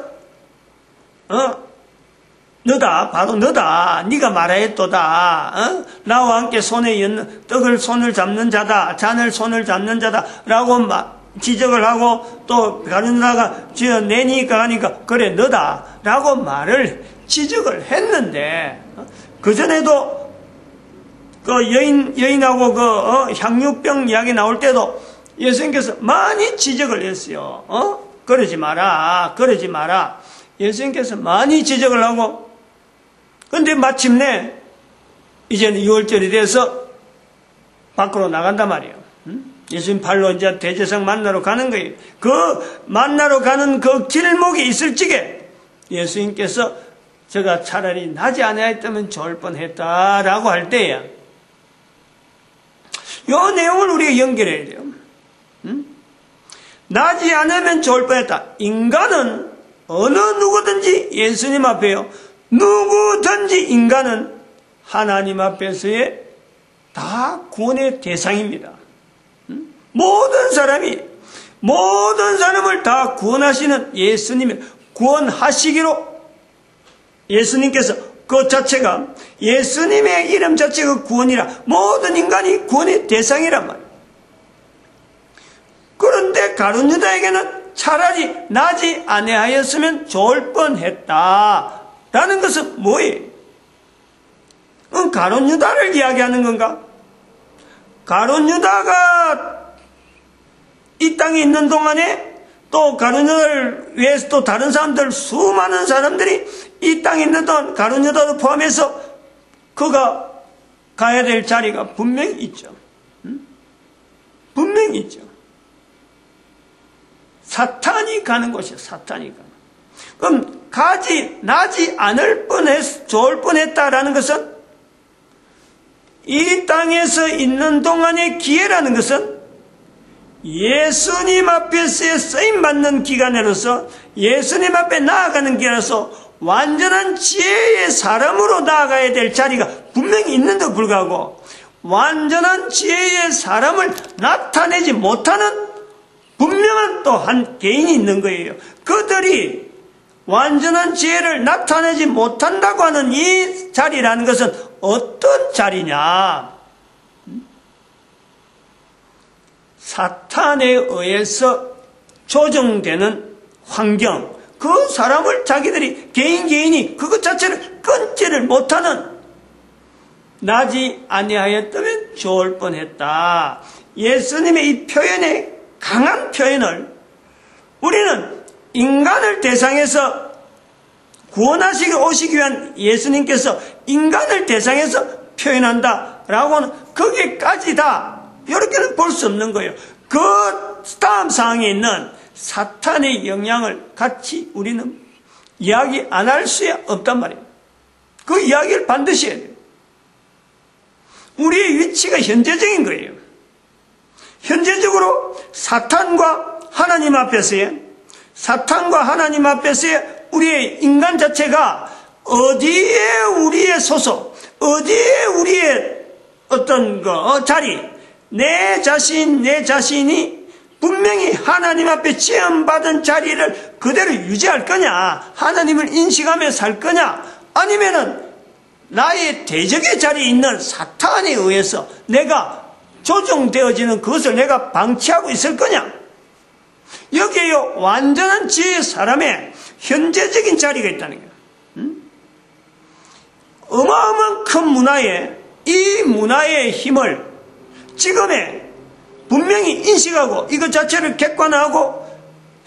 너다, 바로 너다, 네가 말하였도다, 나와 함께 손에 떡을 손을 잡는 자다, 잔을 손을 잡는 자다라고 지적을 하고, 또 가룟 유다가 주여 내니까 하니까 그래 너다라고 말을 지적을 했는데, 그전에도 그 여인하고 그 향유병 이야기 나올 때도 예수님께서 많이 지적을 했어요. 그러지 마라. 예수님께서 많이 지적을 하고, 근데 마침내 이제는 6월절이 돼서 밖으로 나간단 말이에요. 예수님 발로 이제 대제사장 만나러 가는 거예요. 그 만나러 가는 그 길목에 있을 적에 예수님께서 제가 차라리 나지 않아야했다면 좋을 뻔했다라고 할 때야, 이 내용을 우리가 연결해야 돼요. 나지 않으면 좋을 뻔했다. 인간은 어느 누구든지 예수님 앞에요, 누구든지 인간은 하나님 앞에서의 다 구원의 대상입니다. 모든 사람을 다 구원하시는 예수님의 구원하시기로 예수님께서 그 자체가 예수님의 이름 자체가 구원이라 모든 인간이 구원의 대상이란 말이에요. 그런데 가룟 유다에게는 차라리 나지 아니하였으면 좋을 뻔했다 라는 것은 뭐예요? 가룟 유다를 이야기하는 건가? 가룟 유다가 이 땅에 있는 동안에 또 가룟 유다를 위해서 또 다른 사람들, 수많은 사람들이 이 땅에 있는 동안 가룟 유다도 포함해서 그가 가야 될 자리가 분명히 있죠. 분명히 있죠. 사탄이 가는 곳이에요. 사탄이 가는. 그럼 나지 않을 좋을 뻔했다라는 것은 이 땅에서 있는 동안의 기회라는 것은 예수님 앞에서 쓰임받는 기간으로서 예수님 앞에 나아가는 기간으로서 완전한 지혜의 사람으로 나아가야 될 자리가 분명히 있는데도 불구하고 완전한 지혜의 사람을 나타내지 못하는 분명한 또 한 개인이 있는 거예요. 그들이 완전한 지혜를 나타내지 못한다고 하는 이 자리라는 것은 어떤 자리냐? 사탄에 의해서 조정되는 환경, 그 사람을 자기들이 개인이 그것 자체를 끊지를 못하는, 나지 아니하였다면 좋을 뻔했다. 예수님의 이 표현에 강한 표현을 우리는 인간을 대상해서 구원하시기 오시기 위한 예수님께서 인간을 대상해서 표현한다라고는 거기까지다 이렇게는 볼 수 없는 거예요. 그 다음 상황에 있는 사탄의 영향을 같이 우리는 이야기 안 할 수 없단 말이에요. 그 이야기를 반드시 해야 돼요. 우리의 위치가 현재적인 거예요. 현재적으로 사탄과 하나님 앞에서의 우리의 인간 자체가 어디에 우리의 소속, 어디에 우리의 어떤 자리, 내 자신이 분명히 하나님 앞에 체험받은 자리를 그대로 유지할 거냐, 하나님을 인식하며 살 거냐, 아니면은 나의 대적의 자리에 있는 사탄에 의해서 내가 조종되어지는 그것을 내가 방치하고 있을 거냐? 여기에요, 완전한 지혜의 사람의 현재적인 자리가 있다는 거예요. 어마어마한 큰 문화에, 이 문화의 힘을 지금에 분명히 인식하고 이것 자체를 객관화하고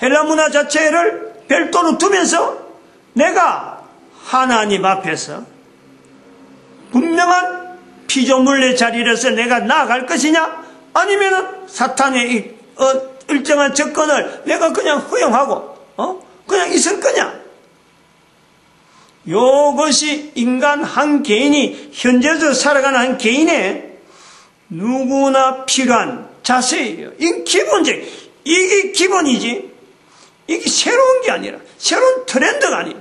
헬라 문화 자체를 별도로 두면서 내가 하나님 앞에서 분명한 피조물의 자리에서 내가 나아갈 것이냐, 아니면 사탄의 일정한 접근을 내가 그냥 허용하고 그냥 있을 거냐. 이것이 인간 한 개인이 현재적으로 살아가는 한 개인의 누구나 필요한 자세예요. 이게 기본적, 이게 기본이지, 이게 새로운 게 아니라, 새로운 트렌드가 아니라,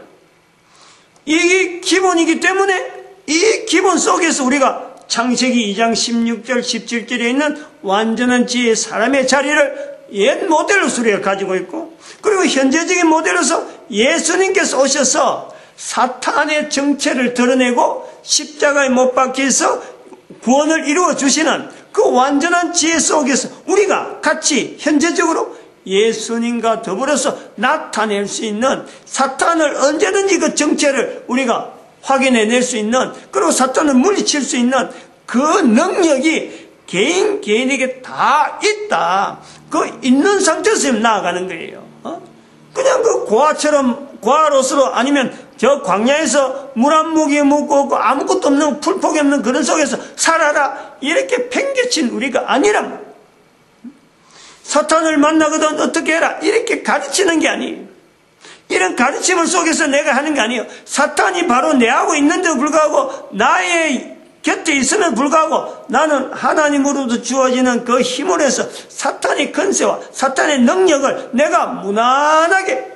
이게 기본이기 때문에 이 기본 속에서 우리가 창세기 2장 16절 17절에 있는 완전한 지혜의 사람의 자리를 옛 모델로서 우리가 가지고 있고, 그리고 현재적인 모델로서 예수님께서 오셔서 사탄의 정체를 드러내고 십자가에 못 박혀서 구원을 이루어 주시는 그 완전한 지혜 속에서 우리가 같이 현재적으로 예수님과 더불어서 나타낼 수 있는, 사탄을 언제든지 그 정체를 우리가 확인해낼 수 있는, 그리고 사탄을 물리칠 수 있는 그 능력이 개인에게 다 있다. 그 있는 상태에서 나아가는 거예요. 그냥 그 고아로서로, 아니면 저 광야에서 물 한 모금 먹고 아무것도 없는, 풀포기 없는 그런 속에서 살아라 이렇게 팽개친 우리가 아니란 말이에요. 사탄을 만나거든 어떻게 해라 이렇게 가르치는 게 아니에요. 이런 가르침을 속에서 내가 하는 게 아니에요. 사탄이 바로 내하고 있는데도 불구하고, 나의 곁에 있음에도 불구하고 나는 하나님으로부터 주어지는 그 힘을 해서 사탄의 권세와 사탄의 능력을 내가 무난하게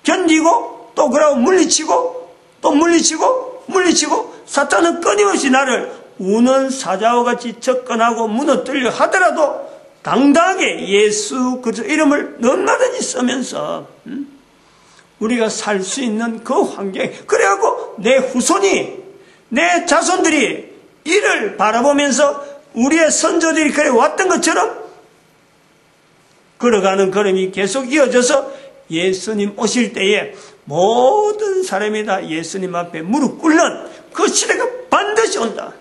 견디고, 또 그러고 물리치고, 또 물리치고, 사탄은 끊임없이 나를 우는 사자와 같이 접근하고 무너뜨려 하더라도 당당하게 예수 그리스도 이름을 얼마든지 쓰면서 우리가 살 수 있는 그 환경. 그래갖고 내 후손이, 내 자손들이 이를 바라보면서 우리의 선조들이 그래 왔던 것처럼 걸어가는 걸음이 계속 이어져서 예수님 오실 때에 모든 사람이 다 예수님 앞에 무릎 꿇는 그 시대가 반드시 온다.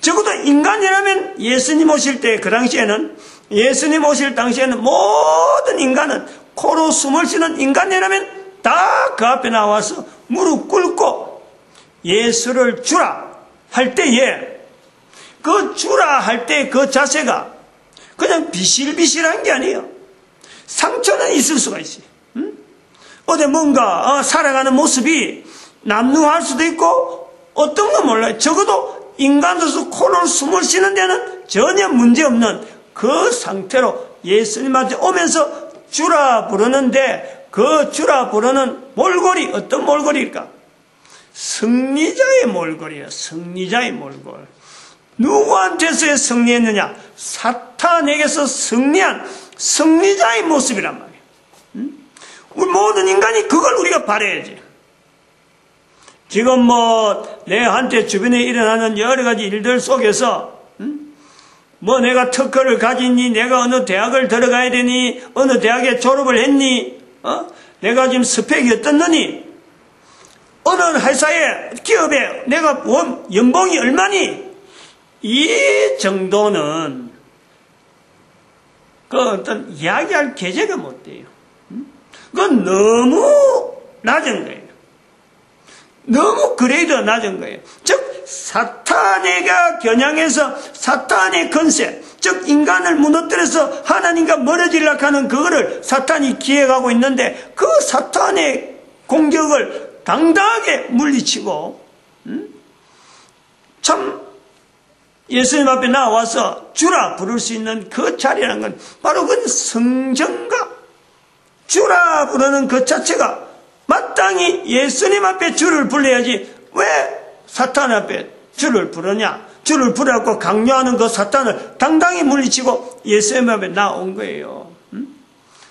적어도 인간이라면 예수님 오실 때, 그 당시에는, 예수님 오실 당시에는 모든 인간은, 코로 숨을 쉬는 인간이라면 다 그 앞에 나와서 무릎 꿇고 예수를 주라 할 때에, 그 주라 할 때 그 자세가 그냥 비실비실한 게 아니에요. 상처는 있을 수가 있어요. 어디 뭔가 살아가는 모습이 남루할 수도 있고 어떤 건 몰라요. 적어도 인간으로서 코로 숨을 쉬는 데는 전혀 문제없는 그 상태로 예수님한테 오면서 주라 부르는데, 그 주라 부르는 몰골이 어떤 몰골일까? 승리자의 몰골이에요. 승리자의 몰골. 누구한테서 승리했느냐? 사탄에게서 승리한 승리자의 모습이란 말이에요. 우리 모든 인간이 그걸 우리가 바라야지. 지금 내한테 주변에 일어나는 여러 가지 일들 속에서 내가 특허를 가지니, 내가 어느 대학을 들어가야 되니, 어느 대학에 졸업을 했니, 내가 지금 스펙이 어떻느니, 어느 회사에, 기업에 내가 연봉이 얼마니, 이 정도는 그 어떤 이야기할 계제가 못 돼요. 그건 너무 낮은 거예요. 너무 그레이드가 낮은 거예요. 즉 사탄에게 겨냥해서 사탄의 건세, 즉 인간을 무너뜨려서 하나님과 멀어지려고 하는 그거를 사탄이 기획하고 있는데, 그 사탄의 공격을 당당하게 물리치고 참 예수님 앞에 나와서 주라 부를 수 있는 그 자리라는 건 바로 그 성정과 주라 부르는 그 자체가 마땅히 예수님 앞에 주를 불러야지 왜 사탄 앞에 주를 부르냐? 주를 부르라고 강요하는 그 사탄을 당당히 물리치고 예수님 앞에 나온 거예요.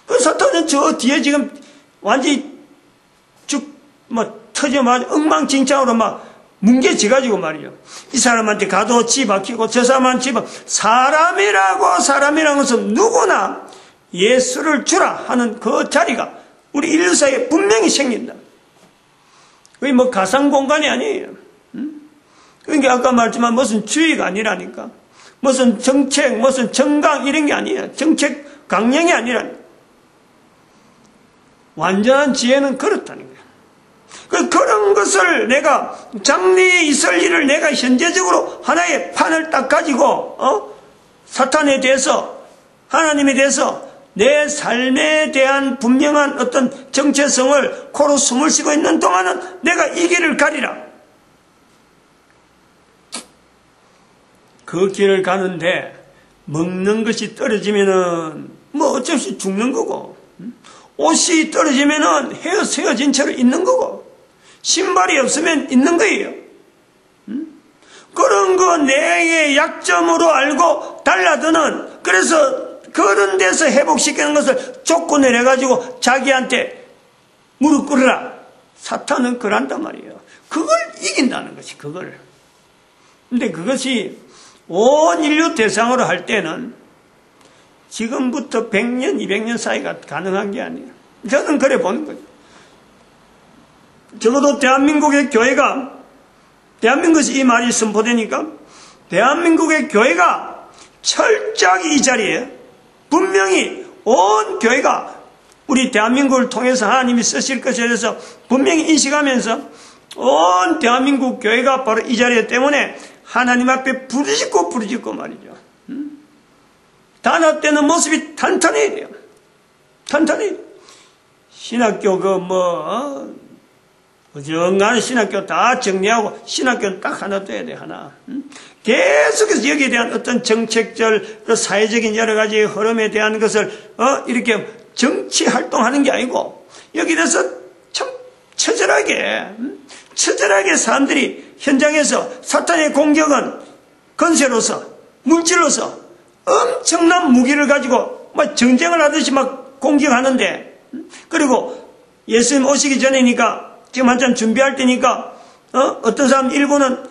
그 사탄은 저 뒤에 지금 완전히 터져맞아 엉망진창으로 막 뭉개져가지고 말이죠. 이 사람한테 가도 지 박히고 저 사람한테 지 박히고, 사람이라는 것은 누구나 예수를 주라 하는 그 자리가 우리 인류 사이에 분명히 생긴다. 그게 가상 공간이 아니에요. 그러니까 아까 말했지만 무슨 주의가 아니라니까. 무슨 정책, 무슨 정강 이런 게 아니에요. 정책 강령이 아니라. 완전한 지혜는 그렇다는 거예요. 그런 것을 내가 장래에 있을 일을 내가 현재적으로 하나의 판을 딱 가지고 사탄에 대해서, 하나님에 대해서 내 삶에 대한 분명한 어떤 정체성을 코로 숨을 쉬고 있는 동안은 내가 이 길을 가리라. 그 길을 가는데 먹는 것이 떨어지면은 어쩔 수 없이 죽는 거고, 옷이 떨어지면은 헤어진 채로 있는 거고, 신발이 없으면 있는 거예요. 그런 거 내의 약점으로 알고 달라드는, 그래서 그런 데서 회복시키는 것을 조건을 해가지고 자기한테 무릎 꿇으라. 사탄은 그런단 말이에요. 그걸 이긴다는 것이, 그걸. 근데 그것이 온 인류 대상으로 할 때는 지금부터 100년, 200년 사이가 가능한 게 아니에요. 저는 그래 보는 거죠. 적어도 대한민국의 교회가, 대한민국에서 이 말이 선포되니까 대한민국의 교회가 철저하게 이 자리에 분명히 온 교회가 우리 대한민국을 통해서 하나님이 쓰실 것에 대해서 분명히 인식하면서 온 대한민국 교회가 바로 이 자리 때문에 하나님 앞에 부르짖고 말이죠. 단합되는 모습이 탄탄해야 돼요. 탄탄해야 돼요. 신학교 어정간한 신학교 다 정리하고 신학교는 딱 하나 돼야 돼, 하나. 계속해서 여기에 대한 어떤 정책적, 사회적인 여러 가지 흐름에 대한 것을 이렇게 정치 활동하는 게 아니고, 여기에 대해서 참 처절하게 사람들이 현장에서 사탄의 공격은 건세로서, 물질로서 엄청난 무기를 가지고 막 전쟁을 하듯이 막 공격하는데, 그리고 예수님 오시기 전이니까, 지금 한참 준비할 때니까, 어떤 사람 일부는,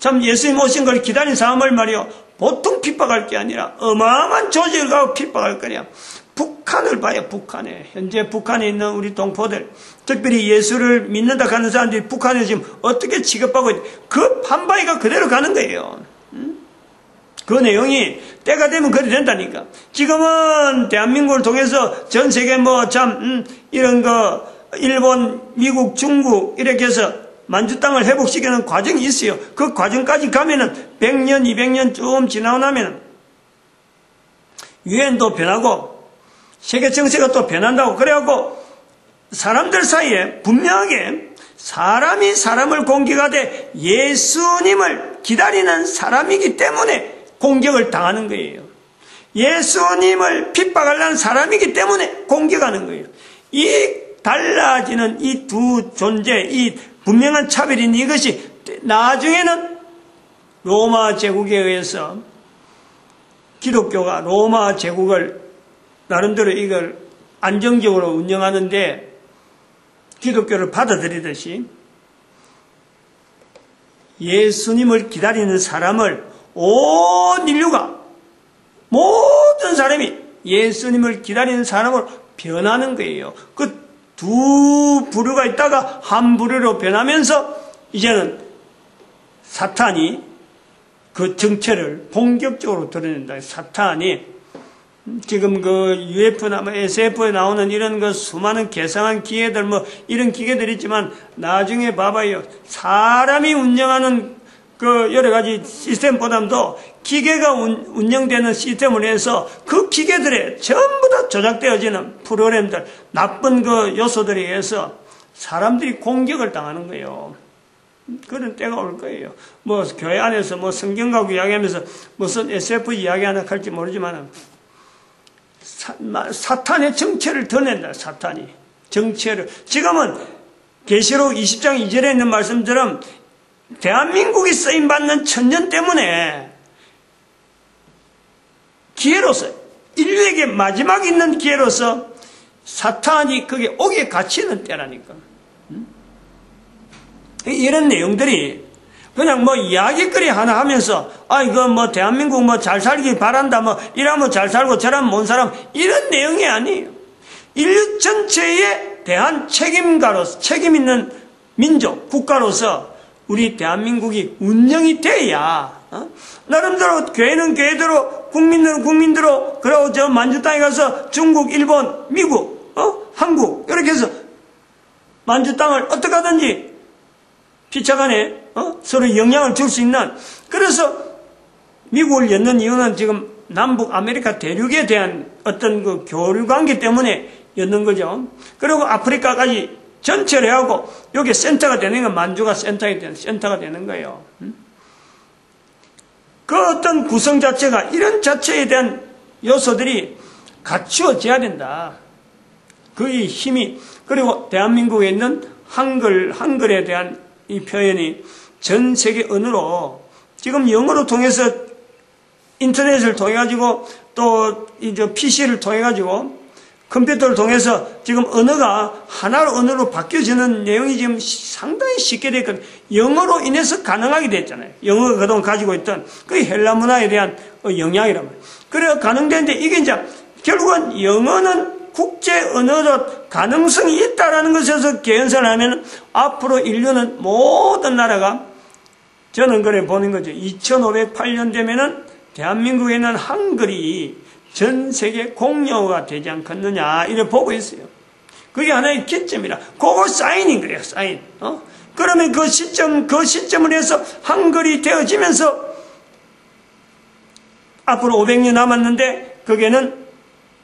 참 예수님 오신 걸 기다린 사람을 말이요. 보통 핍박할 게 아니라 어마어마한 조직을 가고 핍박할 거냐. 북한을 봐요, 북한에. 현재 북한에 있는 우리 동포들, 특별히 예수를 믿는다 하는 사람들이 북한에 지금 어떻게 취급하고 그 판바이가 그대로 가는 거예요. 그 내용이 때가 되면 그래 된다니까. 지금은 대한민국을 통해서 전 세계 이런 거, 일본, 미국, 중국, 이렇게 해서 만주 땅을 회복시키는 과정이 있어요. 그 과정까지 가면은 100년, 200년 좀 지나고 나면 유엔도 변하고 세계 정세가 또 변한다고. 그래갖고 사람들 사이에 분명하게 사람이 사람을 공격하되 예수님을 기다리는 사람이기 때문에 공격을 당하는 거예요. 예수님을 핍박하려는 사람이기 때문에 공격하는 거예요. 이 달라지는 이 두 존재, 이 분명한 차별인 이것이 나중에는 로마 제국에 의해서 기독교가 로마 제국을 나름대로 이걸 안정적으로 운영하는데 기독교를 받아들이듯이 예수님을 기다리는 사람을 온 인류가 모든 사람이 예수님을 기다리는 사람으로 변하는 거예요. 그 두 부류가 있다가 한 부류로 변하면서 이제는 사탄이 그 정체를 본격적으로 드러낸다. 사탄이 지금 그 UF나 SF에 나오는 이런 그 수많은 개성한 기계들 이런 기계들이 있지만 나중에 봐봐요. 사람이 운영하는 그 여러 가지 시스템보다도 기계가 운영되는 시스템을 해서 그 기계들에 전부 다 조작되어지는 프로그램들, 나쁜 그 요소들에 의해서 사람들이 공격을 당하는 거예요. 그런 때가 올 거예요. 교회 안에서 성경 가고 이야기하면서 무슨 SF 이야기 하나 할지 모르지만 사탄의 정체를 드러낸다. 사탄이 정체를. 지금은 계시록 20장 2절에 있는 말씀처럼 대한민국이 쓰임받는 천년 때문에 기회로서 인류에게 마지막 있는 기회로서 사탄이 거기에 오게 갇히는 때라니까. 이런 내용들이 그냥 이야기거리 하나 하면서 이거 대한민국 잘 살기 바란다 이러면 잘 살고 저러면 못 사람 이런 내용이 아니에요. 인류 전체에 대한 책임가로서 책임 있는 민족 국가로서 우리 대한민국이 운영이 돼야 나름대로 교회는 교회대로 국민들은 국민대로 그리고 저 만주 땅에 가서 중국, 일본, 미국, 한국 이렇게 해서 만주 땅을 어떻게 하든지 피차간에 서로 영향을 줄 수 있는. 그래서 미국을 엮는 이유는 지금 남북 아메리카 대륙에 대한 어떤 그 교류 관계 때문에 엮는 거죠. 그리고 아프리카까지 전체를 하고 여기 센터가 되는 건 만주가 센터가 되는 거예요. 그 어떤 구성 자체가 이런 자체에 대한 요소들이 갖추어져야 된다. 그의 힘이. 그리고 대한민국에 있는 한글에 대한 이 표현이 전 세계 언어로 지금 영어로 통해서 인터넷을 통해 가지고 또 이제 PC를 통해 가지고 컴퓨터를 통해서 지금 언어가 하나로 언어로 바뀌어지는 내용이 지금 상당히 쉽게 됐거든요. 영어로 인해서 가능하게 됐잖아요. 영어가 그동안 가지고 있던 그 헬라 문화에 대한 영향이란 말이에요. 그래서 가능되는데 이게 이제 결국은 영어는 국제 언어로 가능성이 있다라는 것에서 개연성을 하면 앞으로 인류는 모든 나라가 저는 그래 보는 거죠. 2508년 되면은 대한민국에 있는 한글이 전 세계 공용어가 되지 않겠느냐 이렇게 보고 있어요. 그게 하나의 기점이라. 그거 사인인 거예요. 사인. 그러면 그 시점을 해서 한글이 되어지면서 앞으로 500년 남았는데 거기에는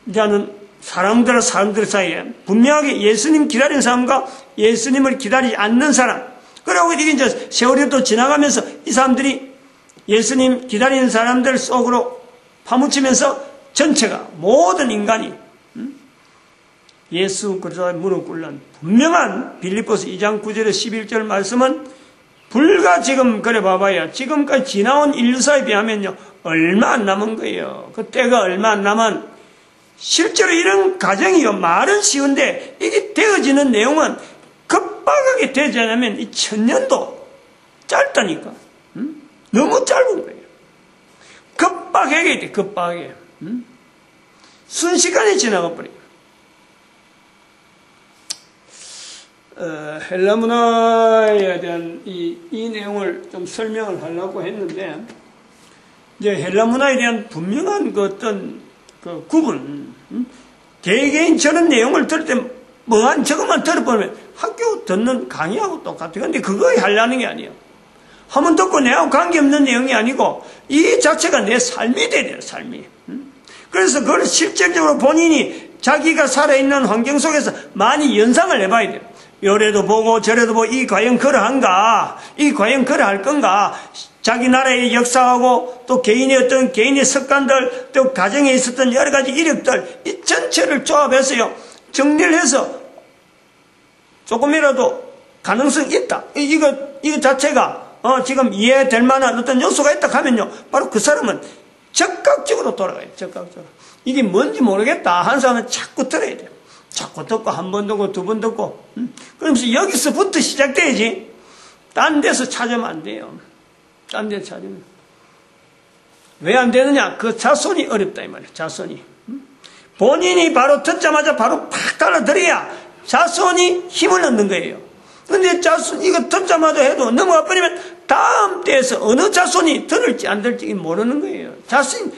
이제는 사람들 사이에 분명하게 예수님 기다리는 사람과 예수님을 기다리지 않는 사람. 그리고 이게 이제 세월이 또 지나가면서 이 사람들이 예수님 기다리는 사람들 속으로 파묻히면서 전체가 모든 인간이 예수 그리스도의 무릎 꿇는 분명한 빌립보서 2장 9절에 11절 말씀은 불과 지금 그래 봐봐요. 지금까지 지나온 인류사에 비하면요 얼마 안 남은 거예요. 그 때가 얼마 안 남은 실제로 이런 가정이요, 말은 쉬운데 이게 되어지는 내용은 급박하게 되지 않으면 이 1000년도 짧다니까. 너무 짧은 거예요. 급박하게 돼, 급박하게. 순식간에 지나가 버려요. 헬라 문화에 대한 이 내용을 좀 설명을 하려고 했는데, 이제 헬라 문화에 대한 분명한 그 어떤 그 구분, 개개인 저런 내용을 들을 때 뭐한 저것만 들어보면 학교 듣는 강의하고 똑같아요. 근데 그거에 하려는 게 아니에요. 한번 듣고 내하고 관계없는 내용이 아니고 이 자체가 내 삶이 돼요, 삶이. 그래서 그걸 실질적으로 본인이 자기가 살아있는 환경 속에서 많이 연상을 해봐야 돼요. 요래도 보고 저래도 보고 이 과연 그러한가? 이 과연 그러할 건가? 자기 나라의 역사하고 또 개인의 어떤 개인의 습관들 또 가정에 있었던 여러 가지 이력들 이 전체를 조합해서요 정리를 해서 조금이라도 가능성이 있다. 이거 자체가 지금 이해될 만한 어떤 요소가 있다 하면요 바로 그 사람은 적극적으로 돌아가요. 적극적으로. 이게 뭔지 모르겠다 하는 사람은 자꾸 들어야 돼요. 자꾸 듣고 한 번 듣고 두 번 듣고 그러면서 여기서부터 시작돼야지 딴 데서 찾으면 안 돼요. 딴 데 찾으면 왜 안 되느냐? 그 자손이 어렵다 이 말이에요. 자손이 본인이 바로 듣자마자 바로 팍 달라들어야 자손이 힘을 얻는 거예요. 근데 자손 이거 듣자마자 해도 넘어가 버리면 다음 때에서 어느 자손이 들을지 안 들을지 모르는 거예요. 자신이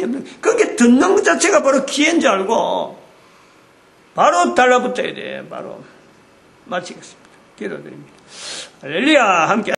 없는 거예요. 그게 듣는 것 자체가 바로 기회인 줄 알고 바로 달라붙어야 돼. 바로 마치겠습니다. 기도드립니다. 할렐루야. 함께